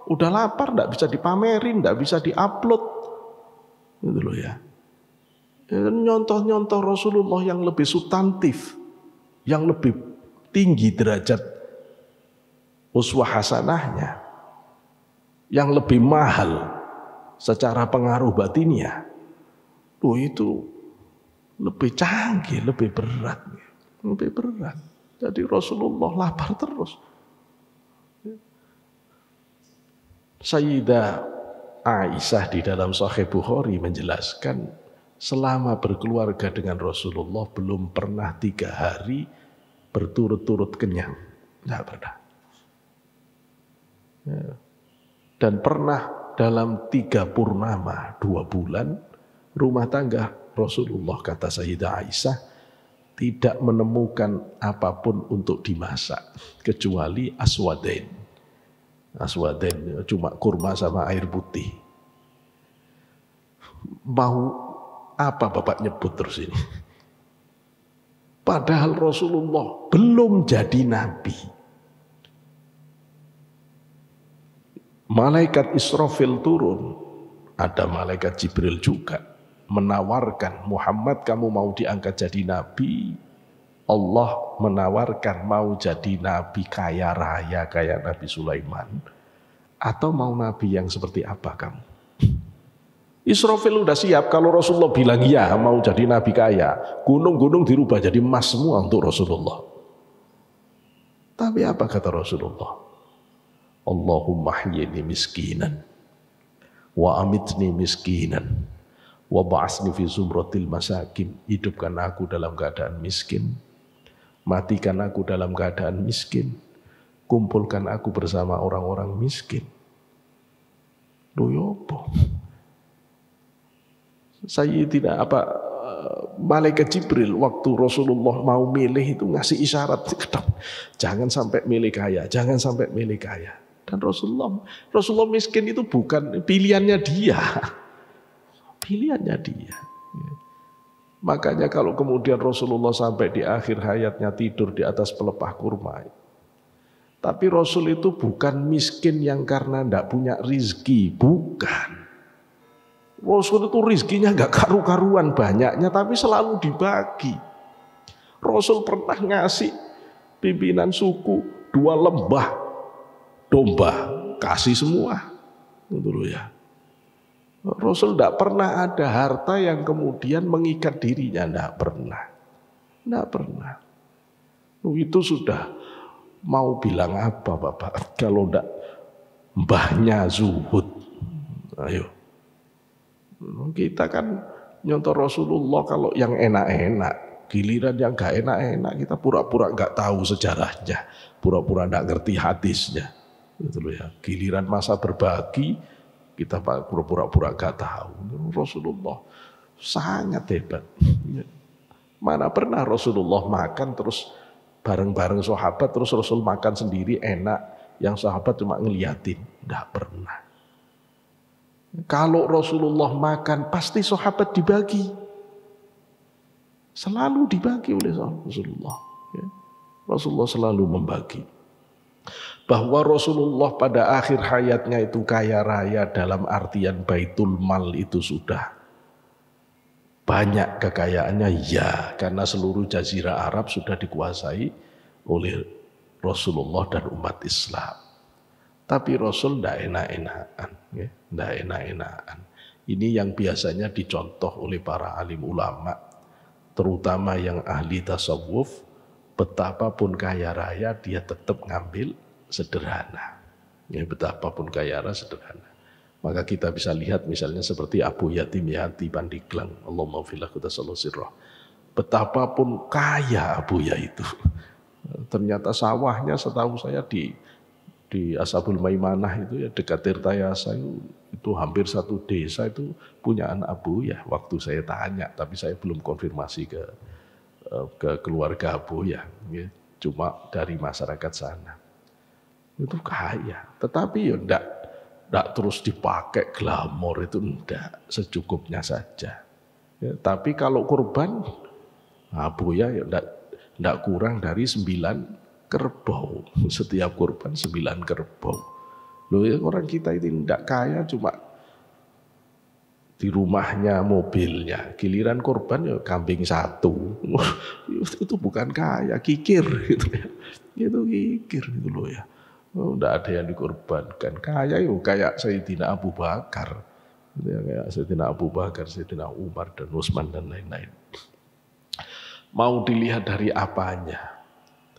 Udah lapar, tidak bisa dipamerin, tidak bisa diupload. Itu loh ya. Nyontoh-nyontoh Rasulullah yang lebih substantif, yang lebih tinggi derajat uswah hasanahnya, yang lebih mahal secara pengaruh batinnya. Itu lebih canggih, lebih berat. Lebih berat. Jadi Rasulullah lapar terus. Sayyidah Aisyah di dalam Sahih Bukhari menjelaskan, selama berkeluarga dengan Rasulullah belum pernah 3 hari berturut-turut kenyang. Tidak pernah. Dan pernah dalam 3 purnama 2 bulan rumah tangga Rasulullah, kata Sayyidah Aisyah, tidak menemukan apapun untuk dimasak kecuali aswadain. Aswadain cuma kurma sama air putih. Mau apa Bapak nyebut terus ini? Padahal Rasulullah belum jadi nabi. Malaikat Israfil turun, ada malaikat Jibril juga menawarkan, Muhammad kamu mau diangkat jadi nabi. Allah menawarkan mau jadi nabi kaya raya kayak Nabi Sulaiman, atau mau nabi yang seperti apa kamu? Israfil udah siap kalau Rasulullah bilang ya mau jadi nabi kaya, gunung-gunung dirubah jadi emas semua untuk Rasulullah. Tapi apa kata Rasulullah? Allahumma hyini miskinan wa amitni miskinan wa ba'asni fi zumratil masakin. Hidupkan aku dalam keadaan miskin, matikan aku dalam keadaan miskin, kumpulkan aku bersama orang-orang miskin. Doyopo Sayyidina malaikat Jibril waktu Rasulullah mau milih itu ngasih isyarat, jangan sampai milih kaya, jangan sampai milih kaya. Dan Rasulullah miskin itu bukan pilihannya dia, pilihannya dia. Makanya kalau kemudian Rasulullah sampai di akhir hayatnya tidur di atas pelepah kurma, tapi Rasul itu bukan miskin yang karena tidak punya rizki, bukan. Rasul itu rizkinya nggak karu-karuan banyaknya, tapi selalu dibagi. Rasul pernah ngasih pimpinan suku 2 lembah domba, kasih semua. Gitu loh ya. Rasul tidak pernah ada harta yang kemudian mengikat dirinya, tidak pernah. Tidak pernah. Itu sudah mau bilang apa Bapak? Kalau tidak mbahnya zuhud. Ayo. Kita kan nyontoh Rasulullah kalau yang enak-enak, giliran yang gak enak-enak kita pura-pura gak tahu sejarahnya, pura-pura gak ngerti hadisnya, gitu loh ya. Giliran masa berbagi kita pura-pura gak tahu. Rasulullah sangat hebat. Mana pernah Rasulullah makan terus bareng-bareng sahabat terus Rasul makan sendiri enak, yang sahabat cuma ngeliatin, gak pernah. Kalau Rasulullah makan pasti sahabat dibagi, selalu dibagi oleh Rasulullah. Rasulullah selalu membagi. Bahwa Rasulullah pada akhir hayatnya itu kaya raya dalam artian baitul mal itu sudah banyak kekayaannya, ya, karena seluruh jazirah Arab sudah dikuasai oleh Rasulullah dan umat Islam. Tapi Rasul tidak enak-enakan, tidak enak-enakan. Ini yang biasanya dicontoh oleh para alim ulama, terutama yang ahli tasawuf, betapapun kaya raya dia tetap ngambil sederhana. Betapapun kaya raya sederhana. Maka kita bisa lihat misalnya seperti Abu Yatim Yati Pandeglang, Allahumma filah kutasallahu sirrah. Betapapun kaya Abu Ya itu, ternyata sawahnya setahu saya di Ashabul Maimanah itu ya dekat Tirtayasa itu hampir satu desa itu punya anak Abu Ya. Waktu saya tanya, tapi saya belum konfirmasi ke keluarga Abu Ya. Cuma dari masyarakat sana. Itu kaya, tetapi ya enggak terus dipakai glamor, itu enggak, secukupnya saja. Ya, tapi kalau kurban Abu Ya enggak kurang dari 9 kerbau, setiap kurban 9 kerbau. Loh ya, orang kita itu tidak kaya cuma di rumahnya mobilnya, giliran kurban ya kambing 1. Itu bukan kaya, kikir gitu ya. Itu kikir gitu loh ya. Tidak ada yang dikorbankan. Kaya itu kayak Sayyidina Abu Bakar, kayak Sayyidina Abu Bakar, Sayyidina Umar dan Utsman dan lain-lain. Mau dilihat dari apanya?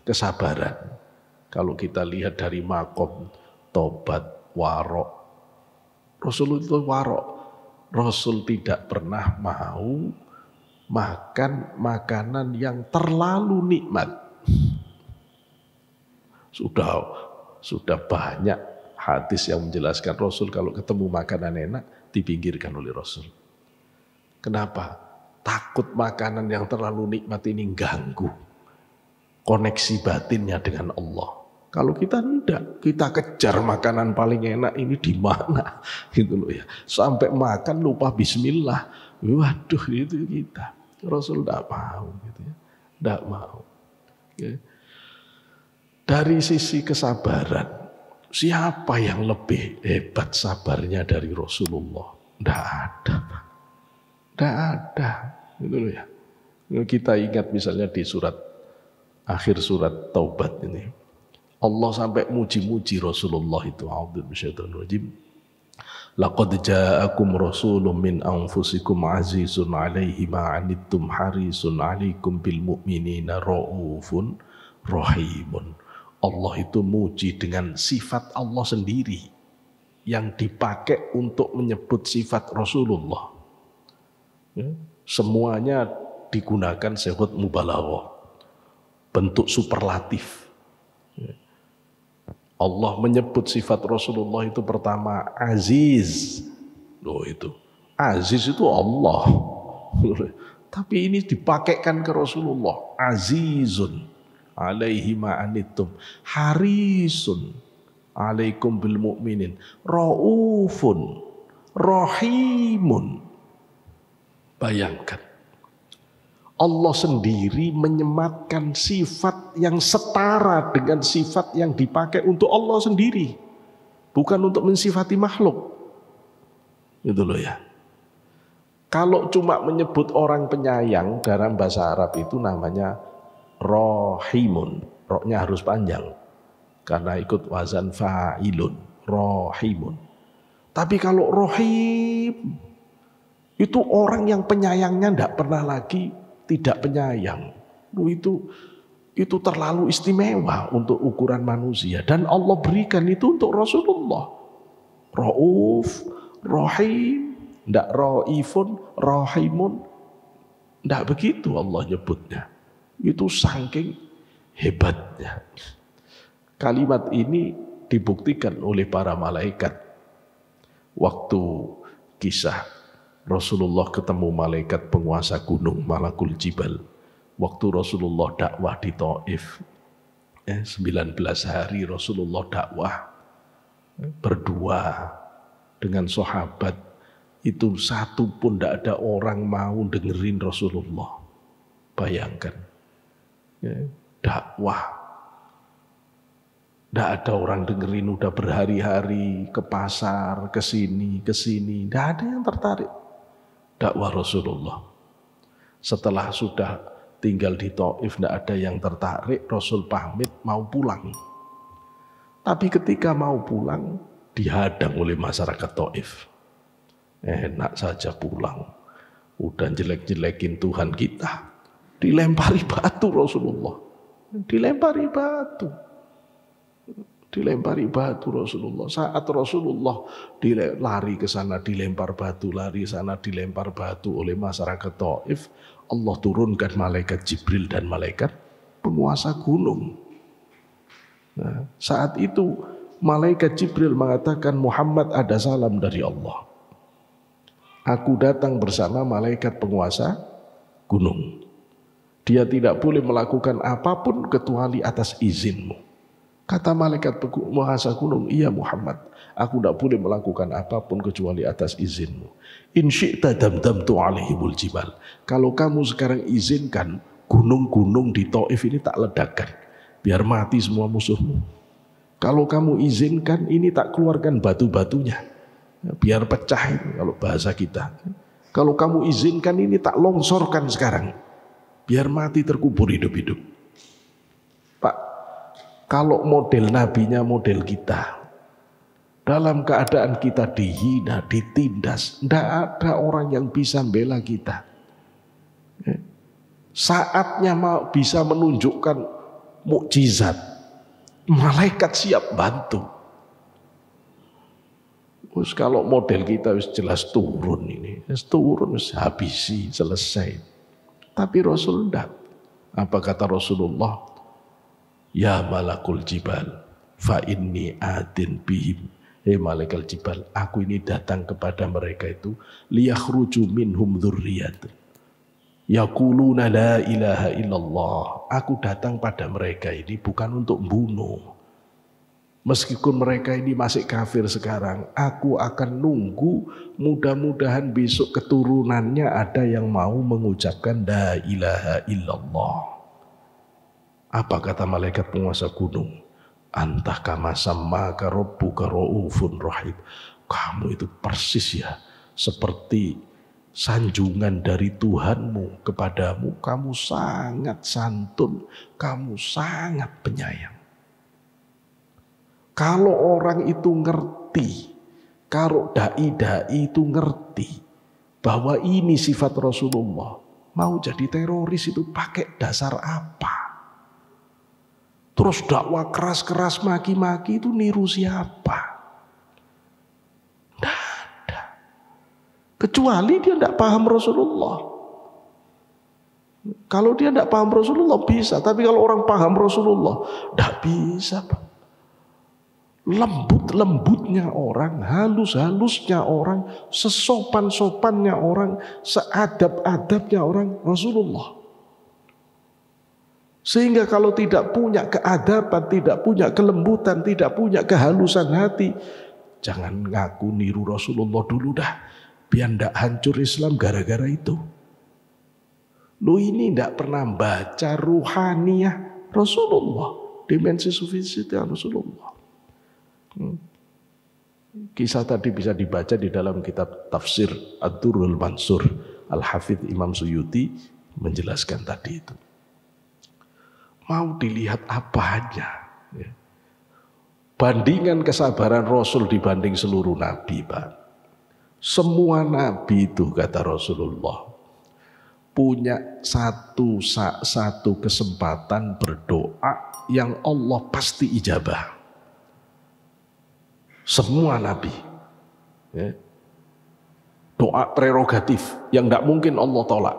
Kesabaran. Kalau kita lihat dari makom, tobat, warok. Rasul itu warok. Rasul tidak pernah mau makan makanan yang terlalu nikmat. Sudah banyak hadis yang menjelaskan Rasul kalau ketemu makanan enak dipinggirkan oleh Rasul. Kenapa? Takut makanan yang terlalu nikmat ini ganggu koneksi batinnya dengan Allah. Kalau kita enggak, kita kejar makanan paling enak ini di mana, gitu loh ya. Sampai makan lupa bismillah, waduh itu kita. Rasul enggak mau, gitu ya, enggak mau. Ya. Dari sisi kesabaran, siapa yang lebih hebat sabarnya dari Rasulullah? Enggak ada, Pak. Enggak ada, gitu loh ya. Kita ingat misalnya di akhir surat Taubat ini. Allah sampai muji-muji Rasulullah itu. A'udzu bisyaitonir rajim. Laqad ja'akum rasulun min anfusikum azizun 'alaihi ma 'anittum harisun 'alaikum bil mu'minina raufun rahimun. Allah itu muji dengan sifat Allah sendiri yang dipakai untuk menyebut sifat Rasulullah. Ya, semuanya digunakan sifat mubalaghah, bentuk superlatif. Ya. Allah menyebut sifat Rasulullah itu pertama aziz. Loh itu. Aziz itu Allah. Tapi ini dipakaikan ke Rasulullah. Azizun alaihi ma'anittum. Harisun alaikum bil mu'minin. Raufun. Rahimun. Bayangkan. Allah sendiri menyematkan sifat yang setara dengan sifat yang dipakai untuk Allah sendiri. Bukan untuk mensifati makhluk. Itu loh ya. Kalau cuma menyebut orang penyayang dalam bahasa Arab itu namanya Rahimun. Roknya harus panjang. Karena ikut wazan fa'ilun. Rahimun. Tapi kalau Rahim, itu orang yang penyayangnya tidak pernah lagi tidak penyayang. Itu terlalu istimewa untuk ukuran manusia. Dan Allah berikan itu untuk Rasulullah. Rauf, Rahim, tidak Raifun, Rahimun. Tidak begitu Allah nyebutnya. Itu saking hebatnya. Kalimat ini dibuktikan oleh para malaikat. Waktu kisah Rasulullah ketemu malaikat penguasa gunung Malakul Jibal. Waktu Rasulullah dakwah di Taif, 19 hari Rasulullah dakwah berdua dengan sahabat. Itu satu pun tidak ada orang mau dengerin Rasulullah. Bayangkan, dakwah tidak ada orang dengerin, udah berhari-hari ke pasar, ke sini, tidak ada yang tertarik. Dakwah Rasulullah. Setelah sudah tinggal di Taif, tidak ada yang tertarik, Rasul pamit mau pulang. Tapi ketika mau pulang, dihadang oleh masyarakat Taif. Enak saja pulang. Udah jelek-jelekin Tuhan kita. Dilempari batu Rasulullah. Dilempari batu Rasulullah. Saat Rasulullah lari ke sana dilempar batu, lari sana dilempar batu oleh masyarakat Taif, Allah turunkan malaikat Jibril dan malaikat penguasa gunung. Nah, saat itu malaikat Jibril mengatakan, Muhammad ada salam dari Allah. Aku datang bersama malaikat penguasa gunung. Dia tidak boleh melakukan apapun kecuali atas izinmu. Kata malaikat penguasa gunung, iya Muhammad, aku tidak boleh melakukan apapun kecuali atas izinmu. In syi'ta damdamtu alaihimul jibal. Kalau kamu sekarang izinkan, gunung-gunung di Taif ini tak ledakan, biar mati semua musuhmu. Kalau kamu izinkan, ini tak keluarkan batu-batunya, biar pecah ini kalau bahasa kita. Kalau kamu izinkan, ini tak longsorkan sekarang, biar mati terkubur hidup-hidup. Pak, kalau model nabinya model kita, dalam keadaan kita dihina, ditindas, tidak ada orang yang bisa membela kita. Saatnya bisa menunjukkan mukjizat, malaikat siap bantu. Terus kalau model kita jelas turun ini, turun habisi, selesai. Tapi Rasul tidak. Apa kata Rasulullah? Ya malakul jibal, fa inni atin bihim. Malaikat jibal, aku ini datang kepada mereka itu, liyakhruju minhum dzurriyyatun yaquluna la ilaha illallah. Aku datang pada mereka ini bukan untuk membunuh, Meskipun mereka ini masih kafir sekarang, aku akan nunggu, mudah-mudahan besok keturunannya ada yang mau mengucapkan la ilaha illallah. Apa kata malaikat penguasa gunung? Antah kama sammaka rabbuka raufun rahim. Kamu itu persis ya, seperti sanjungan dari Tuhanmu kepadamu. Kamu sangat santun, kamu sangat penyayang. Kalau orang itu ngerti, kalau dai-dai itu ngerti bahwa ini sifat Rasulullah, mau jadi teroris itu pakai dasar apa? Terus dakwah keras-keras maki-maki itu niru siapa? Tidak ada. Kecuali dia tidak paham Rasulullah. Kalau dia tidak paham Rasulullah bisa, tapi kalau orang paham Rasulullah tidak bisa, Pak. Lembut-lembutnya orang, halus-halusnya orang, sesopan-sopannya orang, seadab-adabnya orang Rasulullah. Sehingga kalau tidak punya keadaban, tidak punya kelembutan, tidak punya kehalusan hati, jangan ngaku niru Rasulullah dulu dah, biar tidak hancur Islam gara-gara itu. Lu ini tidak pernah baca ruhaniyah Rasulullah, dimensi sufisiti Rasulullah. Kisah tadi bisa dibaca di dalam kitab tafsir Ad-Durrul Mansur. Al-Hafidh Imam Suyuti menjelaskan tadi itu. Mau dilihat apanya ya. Bandingan kesabaran Rasul dibanding seluruh nabi, Pak. Semua nabi itu kata Rasulullah punya satu kesempatan berdoa yang Allah pasti ijabah. Semua nabi ya. Doa prerogatif yang tidak mungkin Allah tolak.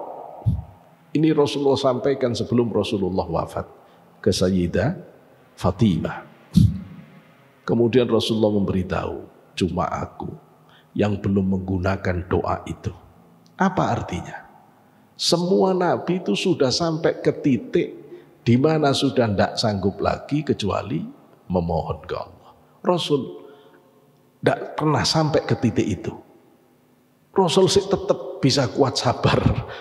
Ini Rasulullah sampaikan sebelum Rasulullah wafat ke Sayyidah Fatimah. Kemudian Rasulullah memberitahu, cuma aku yang belum menggunakan doa itu. Apa artinya? Semua nabi itu sudah sampai ke titik di mana sudah tidak sanggup lagi kecuali memohon ke Allah. Rasul tidak pernah sampai ke titik itu. Rasul sih tetap bisa kuat sabar,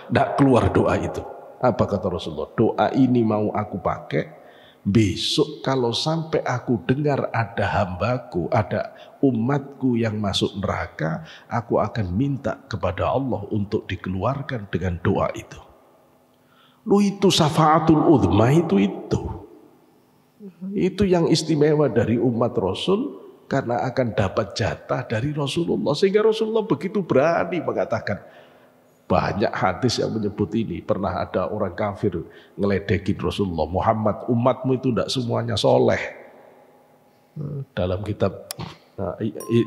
tidak keluar doa itu. Apa kata Rasulullah? Doa ini mau aku pakai, besok kalau sampai aku dengar ada hambaku, ada umatku yang masuk neraka, aku akan minta kepada Allah untuk dikeluarkan dengan doa itu. Lu itu syafaatul udhma itu. Itu yang istimewa dari umat Rasul. Karena akan dapat jatah dari Rasulullah. Sehingga Rasulullah begitu berani mengatakan. Banyak hadis yang menyebut ini. Pernah ada orang kafir ngeledekin Rasulullah. Muhammad, umatmu itu tidak semuanya soleh. Dalam kitab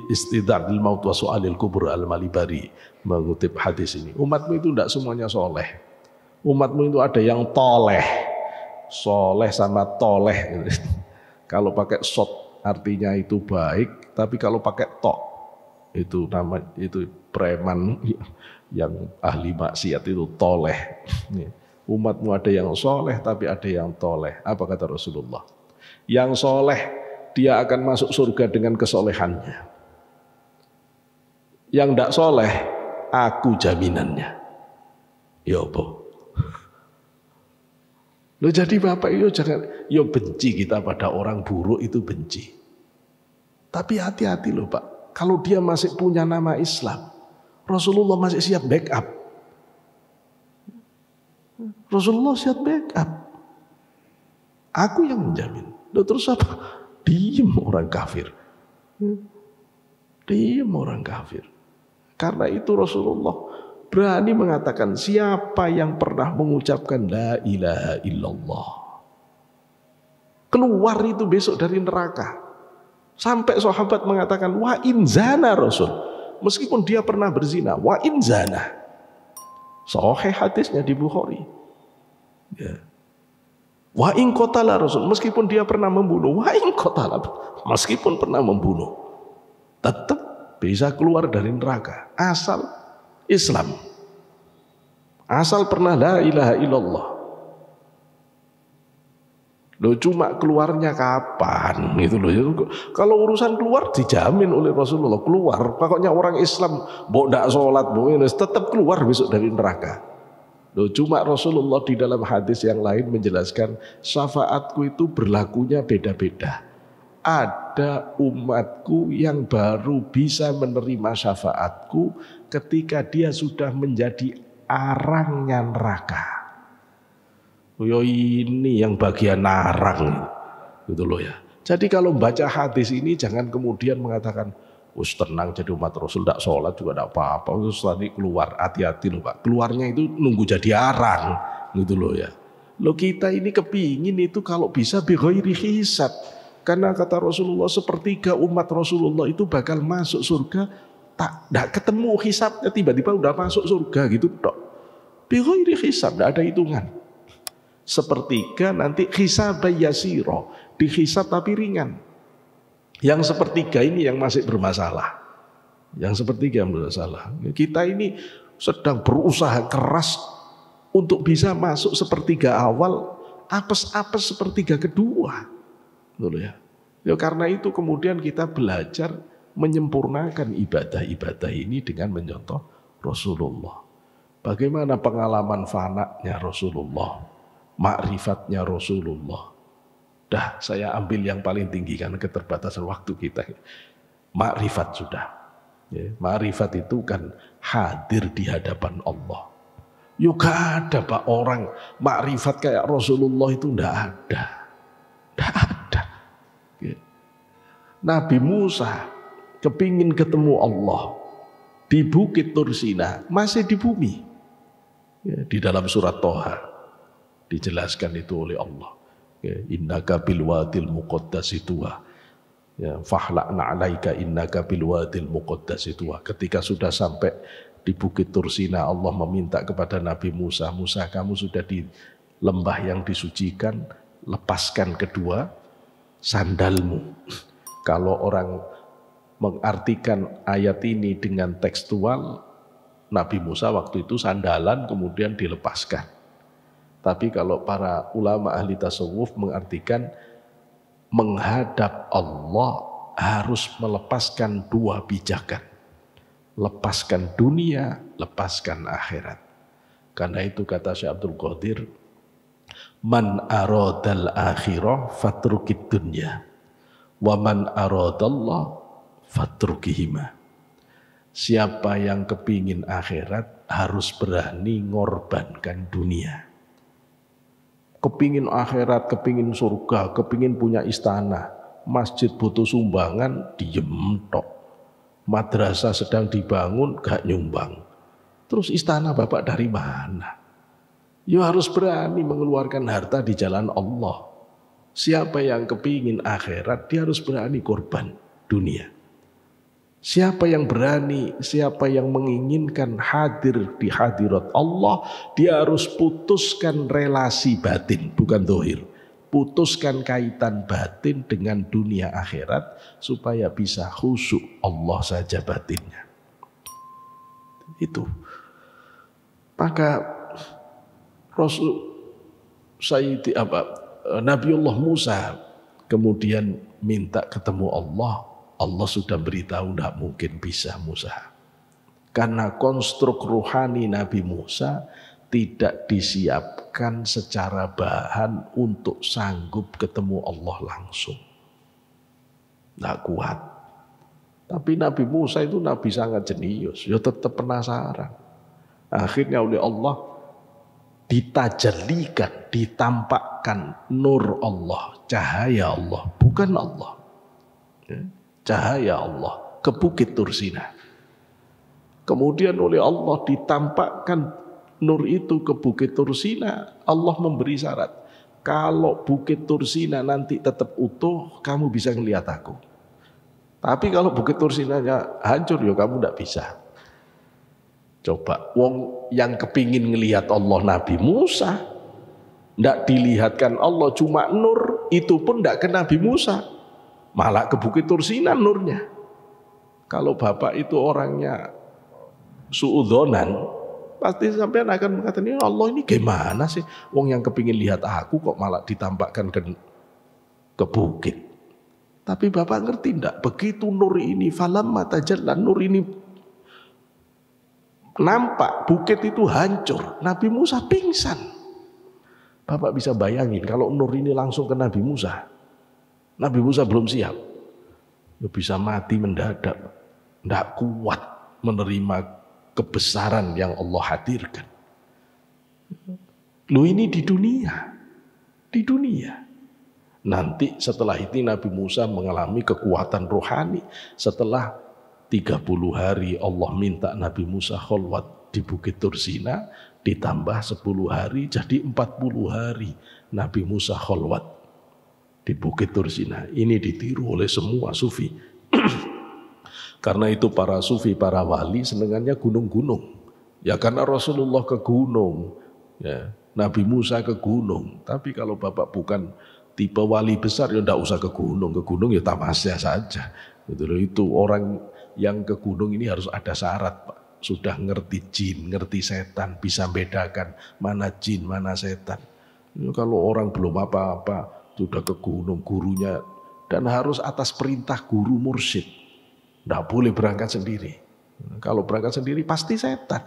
Istidadil Maut wa Su'alil Kubur Al-Malibari mengutip hadis ini. Umatmu itu tidak semuanya soleh. Umatmu itu ada yang toleh. Soleh sama toleh. Kalau pakai sot artinya itu baik, tapi kalau pakai tok itu nama itu preman yang ahli maksiat itu toleh. Umatmu ada yang soleh tapi ada yang toleh. Apa kata Rasulullah? Yang soleh dia akan masuk surga dengan kesolehannya. Yang tidak soleh aku jaminannya. Ya apa? Loh jadi Bapak itu jangan, benci kita pada orang buruk itu benci. Tapi hati-hati loh Pak, kalau dia masih punya nama Islam, Rasulullah masih siap backup. Rasulullah siap backup. Aku yang menjamin. Loh terus apa? Diem orang kafir. Diem orang kafir. Karena itu Rasulullah berani mengatakan siapa yang pernah mengucapkan la ilaha illallah keluar itu besok dari neraka. Sampai sahabat mengatakan wa in zana Rasul, meskipun dia pernah berzina, wa in zana. Sahih hadisnya di Bukhari ya. Wa in qatala Rasul, meskipun dia pernah membunuh, wa in qatala, meskipun pernah membunuh, tetap bisa keluar dari neraka asal Islam, asal pernah la ilaha illallah. Loh cuma keluarnya kapan gitu loh. Kalau urusan keluar dijamin oleh Rasulullah, keluar. Pokoknya orang Islam mbok ndak salat tetap keluar besok dari neraka. Loh cuma Rasulullah di dalam hadis yang lain menjelaskan syafaatku itu berlakunya beda-beda. Ada umatku yang baru bisa menerima syafaatku ketika dia sudah menjadi arangnya neraka. Yo ini yang bagian narang gitu loh ya. Jadi kalau membaca hadis ini jangan kemudian mengatakan tenang jadi umat Rasul tidak sholat juga tidak apa-apa. Terus tadi keluar, hati-hati loh Pak. Keluarnya itu nunggu jadi arang gitu loh ya. Loh kita ini kepingin itu kalau bisa bighairi hisab. Karena kata Rasulullah sepertiga umat Rasulullah itu bakal masuk surga tidak ketemu hisabnya, tiba-tiba udah masuk surga gitu dok. Bighairi hisab, tidak ada hitungan. Sepertiga nanti hisab yasiro, dihisab tapi ringan. Yang sepertiga ini yang masih bermasalah. Yang sepertiga yang bermasalah. Kita ini sedang berusaha keras untuk bisa masuk sepertiga awal, apes-apes sepertiga kedua. Betul ya. Ya karena itu kemudian kita belajar menyempurnakan ibadah-ibadah ini dengan mencontoh Rasulullah. Bagaimana pengalaman fananya Rasulullah, ma'rifatnya Rasulullah. Dah saya ambil yang paling tinggi karena keterbatasan waktu kita. Ma'rifat sudah. Ya, ma'rifat itu kan hadir di hadapan Allah. Yuk gak ada Pak orang ma'rifat kayak Rasulullah itu ndak ada. Ndak ada. Ya. Nabi Musa kepingin ketemu Allah di Bukit Tursina, masih di bumi. Ya, di dalam surat Toha dijelaskan itu oleh Allah. Ya, innaka bil wadil muqaddasi tuwa. Ya, fahla'na 'alaika innaka bil wadil muqaddasi tuwa. Ketika sudah sampai di Bukit Tursina, Allah meminta kepada Nabi Musa, Musa kamu sudah di lembah yang disucikan, lepaskan kedua sandalmu. Kalau orang mengartikan ayat ini dengan tekstual, Nabi Musa waktu itu sandalan kemudian dilepaskan. Tapi kalau para ulama ahli tasawuf mengartikan menghadap Allah harus melepaskan dua pijakan. Lepaskan dunia, lepaskan akhirat. Karena itu kata Syekh Abdul Qadir, man aradal akhirah fatrukid dunya wa man aradallah fatrukihima. Siapa yang kepingin akhirat harus berani ngorbankan dunia. Kepingin akhirat, kepingin surga, kepingin punya istana, masjid butuh sumbangan, diem tok. Madrasah sedang dibangun, gak nyumbang. Terus istana bapak dari mana? Ya harus berani mengeluarkan harta di jalan Allah. Siapa yang kepingin akhirat, dia harus berani korban dunia. Siapa yang berani, siapa yang menginginkan hadir di hadirat Allah, dia harus putuskan relasi batin, bukan zahir. Putuskan kaitan batin dengan dunia akhirat supaya bisa khusyuk Allah saja batinnya. Itu. Maka Nabiullah Musa kemudian minta ketemu Allah. Allah sudah beritahu tidak mungkin bisa Musa. Karena konstruk ruhani Nabi Musa tidak disiapkan secara bahan untuk sanggup ketemu Allah langsung. Tidak kuat. Tapi Nabi Musa itu Nabi sangat jenius. Ya tetap penasaran. Akhirnya oleh Allah ditajalikan, ditampakkan nur Allah, cahaya Allah, bukan Allah. Ya. Cahaya Allah ke Bukit Tursina. Kemudian oleh Allah ditampakkan nur itu ke Bukit Tursina. Allah memberi syarat. Kalau Bukit Tursina nanti tetap utuh, kamu bisa ngelihat aku. Tapi kalau Bukit Tursinanya hancur, ya kamu tidak bisa. Coba, wong yang kepingin ngelihat Allah Nabi Musa, tidak dilihatkan Allah cuma nur, itu pun tidak ke Nabi Musa. Malah ke Bukit Tursina nurnya. Kalau bapak itu orangnya suudzonan, pasti sampean akan mengatakan, Allah ini gimana sih? Wong yang kepingin lihat aku kok malah ditampakkan ke ke bukit. Tapi Bapak ngerti enggak, begitu nur ini falamma tajalla, nur ini nampak, bukit itu hancur, Nabi Musa pingsan. Bapak bisa bayangin kalau nur ini langsung ke Nabi Musa belum siap, ya bisa mati mendadak, tidak kuat menerima kebesaran yang Allah hadirkan. Lu ini di dunia. Nanti setelah itu Nabi Musa mengalami kekuatan rohani. Setelah 30 hari Allah minta Nabi Musa khalwat di Bukit Tursina, ditambah 10 hari jadi 40 hari Nabi Musa khalwat di Bukit Tursina. Ini ditiru oleh semua sufi. Karena itu para sufi, para wali senengannya gunung-gunung. Ya karena Rasulullah ke gunung, ya, Nabi Musa ke gunung. Tapi kalau Bapak bukan tipe wali besar ya enggak usah ke gunung ya tamasya saja. Itu orang yang ke gunung ini harus ada syarat, Pak. Sudah ngerti jin, ngerti setan, bisa bedakan mana jin, mana setan. Kalau orang belum apa-apa sudah ke gunung, gurunya, dan harus atas perintah guru mursyid. Enggak boleh berangkat sendiri. Kalau berangkat sendiri pasti setan.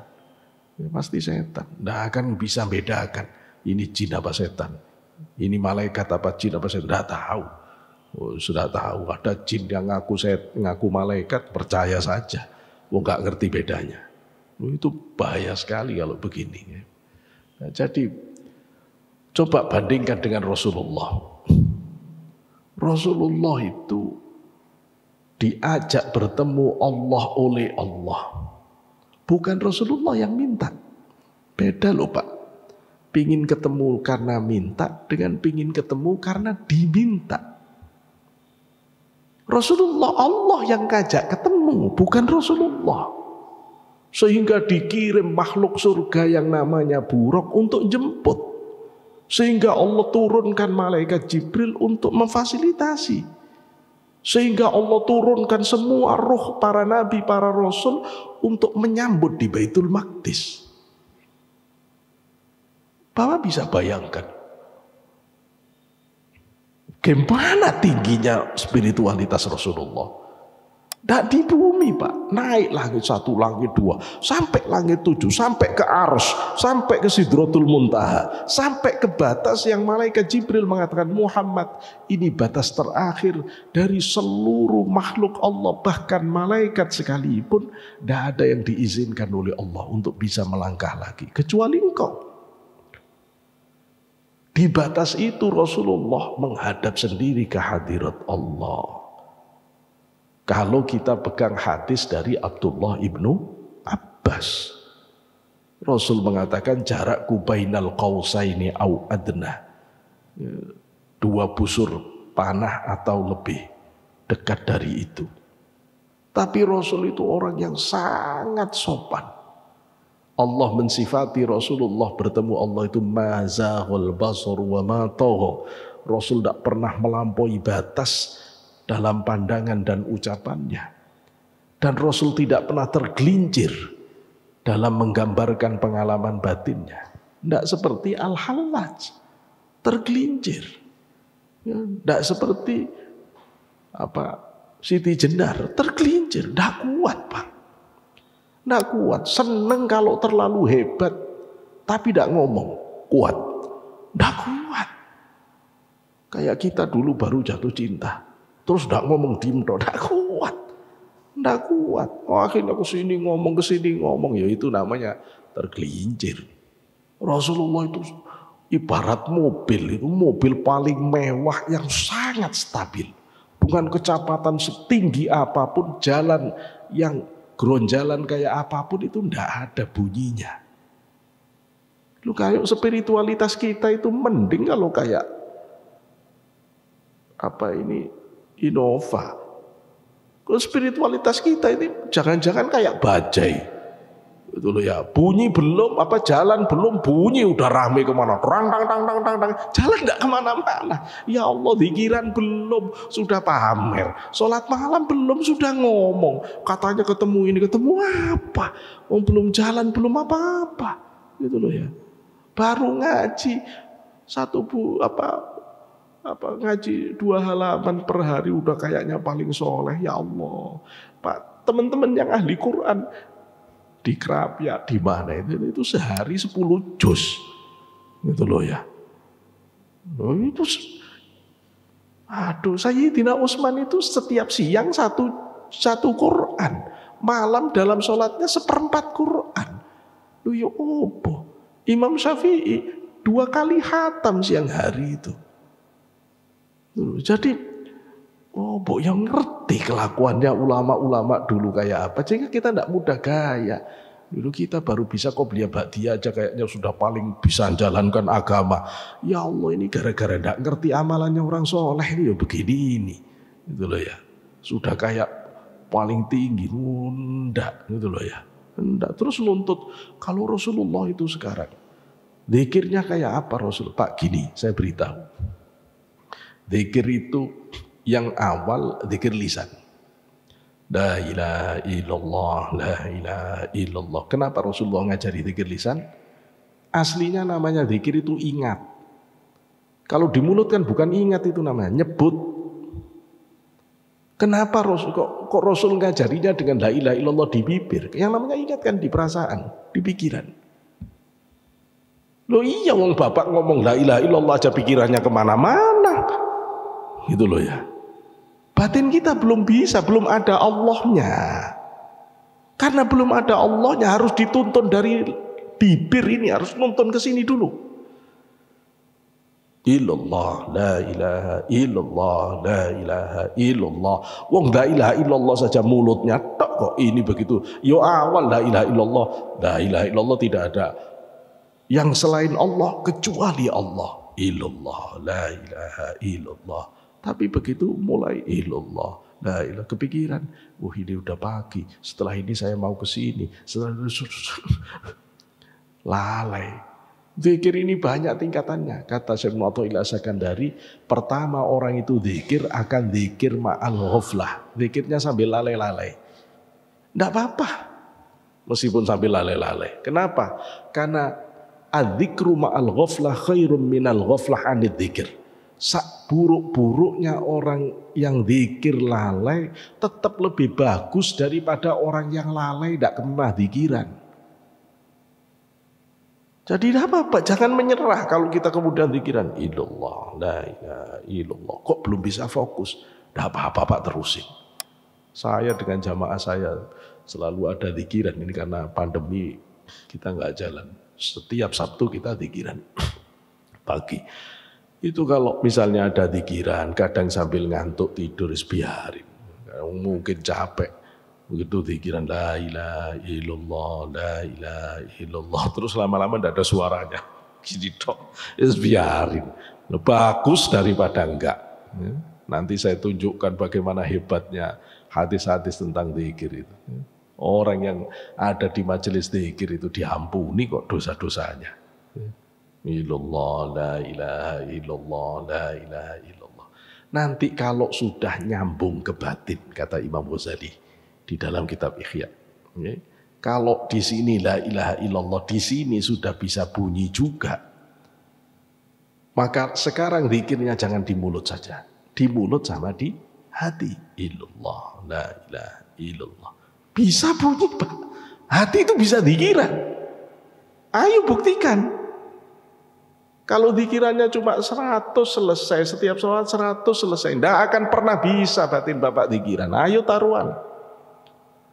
Pasti setan. Enggak akan bisa bedakan ini jin apa setan. Ini malaikat apa jin apa setan, sudah tahu. Sudah tahu ada jin yang ngaku malaikat, percaya saja. Nggak ngerti bedanya. Itu bahaya sekali kalau begini. Nah, jadi coba bandingkan dengan Rasulullah. Rasulullah itu diajak bertemu Allah oleh Allah. Bukan Rasulullah yang minta. Beda loh Pak. Pingin ketemu karena minta dengan pingin ketemu karena diminta. Rasulullah Allah yang ngajak ketemu, bukan Rasulullah. Sehingga dikirim makhluk surga yang namanya Buraq untuk jemput. Sehingga Allah turunkan malaikat Jibril untuk memfasilitasi. Sehingga Allah turunkan semua roh para nabi, para rasul untuk menyambut di Baitul Maqdis. Bapak bisa bayangkan gimana tingginya spiritualitas Rasulullah. Tidak di bumi Pak, naik langit 1, langit 2, sampai langit 7, sampai ke Arsy, sampai ke Sidratul Muntaha, sampai ke batas yang malaikat Jibril mengatakan Muhammad ini batas terakhir dari seluruh makhluk Allah, bahkan malaikat sekalipun tidak ada yang diizinkan oleh Allah untuk bisa melangkah lagi kecuali engkau. Di batas itu Rasulullah menghadap sendiri ke hadirat Allah. Kalau kita pegang hadis dari Abdullah ibnu Abbas, Rasul mengatakan jarakku bainal qausaini au adna, 2 busur panah atau lebih dekat dari itu. Tapi Rasul itu orang yang sangat sopan. Allah mensifati Rasulullah bertemu Allah itu mazaghul basar wa ma tagha. Rasul tidak pernah melampaui batas dalam pandangan dan ucapannya. Dan Rasul tidak pernah tergelincir dalam menggambarkan pengalaman batinnya. Tidak seperti Al-Hallaj tergelincir. Tidak seperti Siti Jenar tergelincir, tidak kuat Pak. Tidak kuat, seneng kalau terlalu hebat, tapi tidak ngomong, kuat. Tidak kuat. Kayak kita dulu baru jatuh cinta, terus tidak ngomong diem, tidak kuat. Tidak kuat. Oh, akhirnya kesini ngomong, ya itu namanya tergelincir. Rasulullah itu ibarat mobil, itu mobil paling mewah yang sangat stabil. Dengan kecepatan setinggi apapun, jalan yang geronjalan kayak apapun itu ndak ada bunyinya. Lu kayak spiritualitas kita itu mending kalau kayak Innova. Kalau spiritualitas kita ini jangan-jangan kayak bajai. Itu loh ya, bunyi belum, jalan belum, bunyi udah rame kemana, tang, jalan nggak kemana-mana. Ya Allah, zikiran belum, sudah pamer. Sholat malam belum, sudah ngomong. Katanya ketemu ini, ketemu apa? Belum jalan, belum apa-apa. Gitu loh ya. Baru ngaji ngaji 2 halaman per hari udah kayaknya paling soleh. Ya Allah, Pak, teman-teman yang ahli Quran di Krapia di mana itu sehari 10 juz, gitu loh ya. Itu, aduh, Sayyidina Utsman itu setiap siang satu Quran, malam dalam sholatnya 1/4 Quran. Loh ya opo. Imam Syafi'i 2 kali khatam siang hari itu. Jadi opo yang ngerti kelakuannya ulama-ulama dulu kayak apa, sehingga kita tidak mudah gaya. Dulu kita baru bisa qobliyah ba'diyah aja kayaknya sudah paling bisa menjalankan agama. Ya Allah, ini gara-gara tidak ngerti amalannya orang soleh ini ya begini ini. Gitu loh ya. Sudah kayak paling tinggi, ndak gitu loh ya. Ndak terus nuntut. Kalau Rasulullah itu sekarang zikirnya kayak apa Rasul? Pak, gini saya beritahu. Zikir itu yang awal zikir lisan. La ilaha illallah, la ilaha illallah. Kenapa Rasulullah ngajari zikir lisan? Aslinya namanya zikir itu ingat. Kalau di mulut kan bukan ingat, itu namanya nyebut. Kenapa kok Rasul ngajarinya dengan la ilaha illallah di bibir? Yang namanya ingat kan di perasaan, di pikiran. Loh iya, wong bapak ngomong la ilaha illallah aja pikirannya kemana-mana. Gitu loh ya. Batin kita belum bisa, belum ada Allahnya. Karena belum ada Allahnya harus dituntun dari bibir ini, harus nonton ke sini dulu. Illallah, la ilaha illallah, la ilaha illallah. Wong la ilaha illallah saja mulutnya tok kok ini begitu. Yo awal la ilaha illallah, la ilaha illallah tidak ada yang selain Allah kecuali Allah. Illallah, la ilaha illallah. Tapi begitu mulai ilallah, la ilaha, kepikiran, ini udah pagi, setelah ini saya mau ke sini, setelah itu lalai. Zikir ini banyak tingkatannya. Kata Syekh Mu'athaillah Sakandari, pertama orang itu zikir akan zikir ma'al ghaflah. Zikirnya sambil lalai-lalai. Enggak apa-apa. Meskipun sambil lalai-lalai. Kenapa? Karena adzikru ma'al ghaflah khairum minal ghaflah anid zikir. Buruk-buruknya orang yang zikir lalai tetap lebih bagus daripada orang yang lalai tidak pernah zikiran. Jadi tidak apa-apa, jangan menyerah kalau kita kemudian zikiran illallah, la ilaha illallah. Kok belum bisa fokus? Tidak apa-apa Pak, terusin. Saya dengan jamaah saya selalu ada zikiran ini karena pandemi kita nggak jalan. Setiap Sabtu kita zikiran pagi. Itu kalau misalnya ada zikiran, kadang sambil ngantuk tidur, biarin. Mungkin capek. Begitu zikiran la ilaha illallah, la ilaha illallah. Terus lama-lama tidak ada suaranya. Gini tok, biarin. Bagus daripada enggak. Nanti saya tunjukkan bagaimana hebatnya hadis-hadis tentang zikir itu. Orang yang ada di majelis zikir itu diampuni kok dosa-dosanya. Illallah, la ilaha illallah, la ilaha illallah. Nanti kalau sudah nyambung ke batin, kata Imam Ghazali di dalam kitab Ihya. Kalau di sini la ilaha illallah, di sini sudah bisa bunyi juga. Maka sekarang zikirnya jangan di mulut saja. Di mulut sama di hati. Illallah, la ilaha illallah. Bisa bunyi Pak. Hati itu bisa zikiran. Ayo buktikan. Kalau zikirannya cuma 100 selesai, setiap sholat 100 selesai, tidak akan pernah bisa batin Bapak zikiran. Ayo taruhan.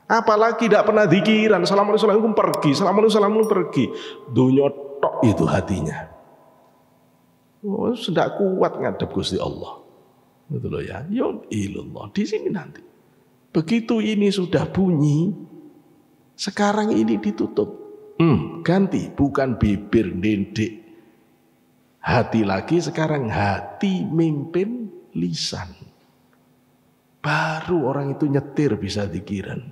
Apalagi tidak pernah zikiran, assalamualaikum pergi, assalamualaikum pergi. Dunia tok itu hatinya. Oh, sudah kuat ngadep Gusti Allah. Betul loh ya. Ya ilallah di sini nanti. Begitu ini sudah bunyi, sekarang ini ditutup. Ganti, bukan bibir ndendik. Hati lagi, sekarang hati mimpin lisan. Baru orang itu nyetir bisa zikiran.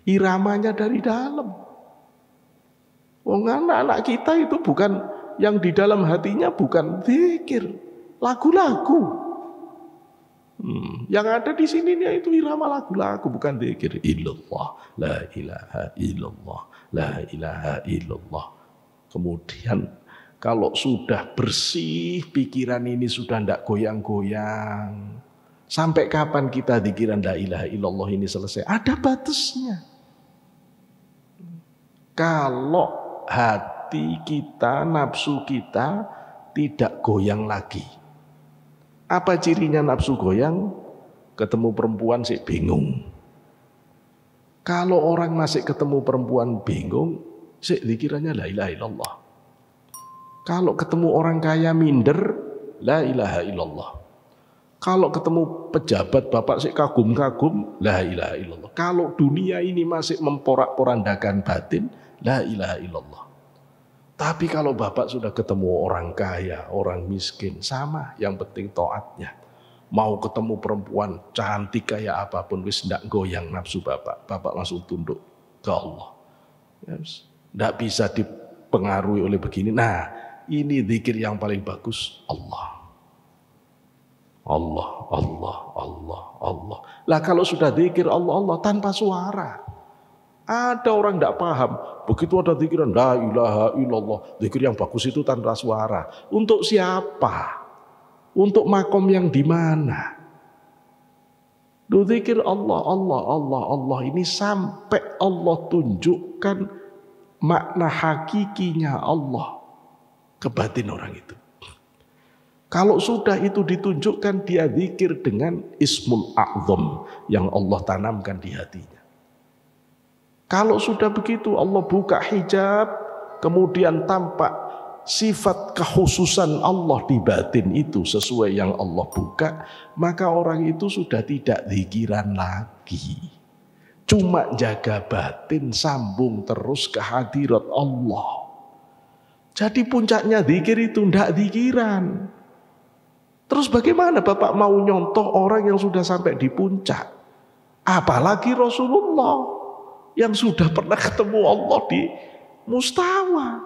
Iramanya dari dalam. Anak-anak kita itu bukan yang di dalam hatinya bukan zikir, lagu-lagu. Yang ada di sini itu irama lagu-lagu, bukan zikir. Illallah, la ilaha illallah, la ilaha illallah. Kemudian Kalau sudah bersih pikiran ini sudah tidak goyang-goyang. Sampai kapan kita dzikiran la ilaha illallah ini selesai? Ada batasnya. Kalau hati kita, nafsu kita tidak goyang lagi. Apa cirinya nafsu goyang? Ketemu perempuan sih bingung. Kalau orang masih ketemu perempuan bingung, sih dzikirannya la ilaha illallah. Kalau ketemu orang kaya minder, la ilaha illallah. Kalau ketemu pejabat bapak sih kagum-kagum, la ilaha illallah. Kalau dunia ini masih memporak-porandakan batin, la ilaha illallah. Tapi kalau bapak sudah ketemu orang kaya, orang miskin, sama, yang penting taatnya. Mau ketemu perempuan cantik kayak apapun, wis ndak goyang nafsu bapak. Bapak langsung tunduk ke Allah. Ndak bisa dipengaruhi oleh begini. Nah, ini zikir yang paling bagus, Allah. Allah, Allah, Allah, Allah. Lah kalau sudah zikir Allah, Allah tanpa suara. Ada orang tidak paham. Begitu ada zikiran la ilaha illallah, zikir yang bagus itu tanpa suara. Untuk siapa? Untuk makom yang di mana? Zikir Allah, Allah, Allah, Allah ini sampai Allah tunjukkan makna hakikinya Allah ke batin orang itu. Kalau sudah itu ditunjukkan, dia zikir dengan Ismul A'zam yang Allah tanamkan di hatinya. Kalau sudah begitu Allah buka hijab, kemudian tampak sifat kekhususan Allah di batin itu sesuai yang Allah buka, maka orang itu sudah tidak zikiran lagi. Cuma jaga batin, sambung terus ke hadirat Allah. Jadi puncaknya zikir itu tidak zikiran. Terus bagaimana Bapak mau nyontoh orang yang sudah sampai di puncak? Apalagi Rasulullah yang sudah pernah ketemu Allah di mustawa.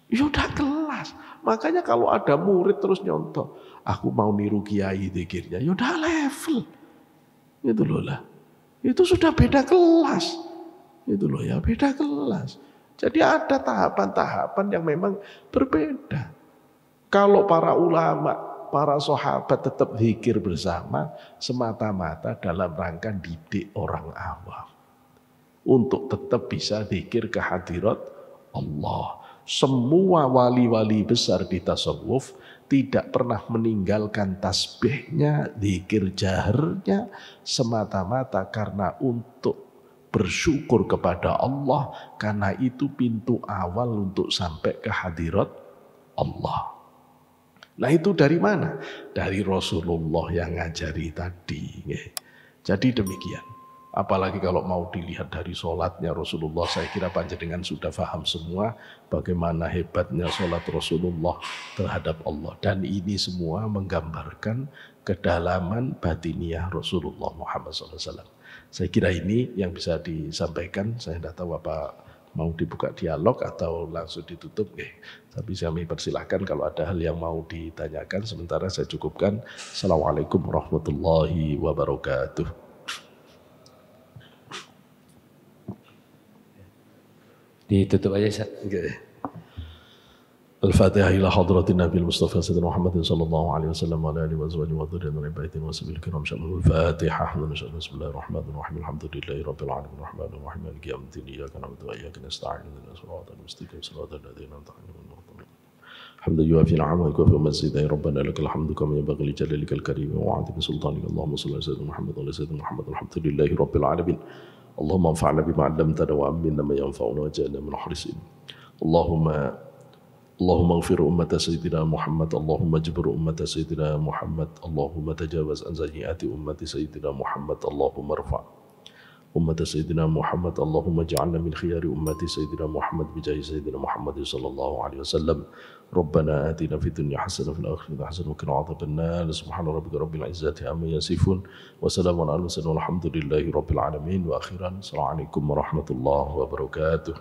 Ya udah kelas. Makanya kalau ada murid terus nyontoh, aku mau niru kiai zikirnya, ya udah level. Itu loh lah. Itu sudah beda kelas. Itu loh ya, beda kelas. Jadi ada tahapan-tahapan yang memang berbeda. Kalau para ulama, para sahabat tetap zikir bersama, semata-mata dalam rangka didik orang awam. Untuk tetap bisa zikir ke hadirat Allah. Semua wali-wali besar di tasawuf tidak pernah meninggalkan tasbihnya, zikir jaharnya, semata-mata karena untuk bersyukur kepada Allah, karena itu pintu awal untuk sampai ke hadirat Allah. Nah itu dari mana? Dari Rasulullah yang ngajari tadi. Jadi demikian. Apalagi kalau mau dilihat dari sholatnya Rasulullah, saya kira panjenengan sudah paham semua bagaimana hebatnya sholat Rasulullah terhadap Allah. Dan ini semua menggambarkan kedalaman batiniah Rasulullah Muhammad SAW. Saya kira ini yang bisa disampaikan. Saya tidak tahu apa mau dibuka dialog atau langsung ditutup. Tapi kami persilahkan kalau ada hal yang mau ditanyakan. Sementara saya cukupkan. Assalamualaikum warahmatullahi wabarakatuh.
Ditutup aja, Ustaz.
الفاتحة إلى حضرة النبي المصطفى سيدنا محمد صلى الله عليه وسلم وعلى آله وأزواجه وذريته وبيته وصحبه الكرام شأنه الفاتحة. بسم الله الرحمن الرحيم الحمد لله رب العالمين الرحمن الرحيم مالك يوم الدين إياك نعبد وإياك نستعين اهدنا الصراط المستقيم صراط الذين أنعمت عليهم الحمد يوافي نعمه ويكافئ مزيدا يا ربنا لك الحمد كما ينبغي لجلالك الكريم وعظيم سلطانك اللهم صل على سيدنا محمد وعلى سيدنا محمد الحمد لله رب العالمين اللهم انفعنا بما علمتنا وعلمنا ما ينفعنا وجعلنا من الحريصين اللهم اغفر أمة سيدنا محمد اللهم اجبر أمة سيدنا محمد اللهم تجاوز عن سيئات أمة سيدنا محمد اللهم ارفع أمة سيدنا محمد اللهم اجعلنا من خيار أمة سيدنا محمد بجاه سيدنا محمد صلى الله عليه وسلم ربنا آتنا في الدنيا حسنة وفي الآخرة حسنة وقنا عذاب النار سبحان ربك رب العزة عما يصفون وسلام على المرسلين والحمد لله رب العالمين وأخيرا السلام عليكم ورحمة الله وبركاته.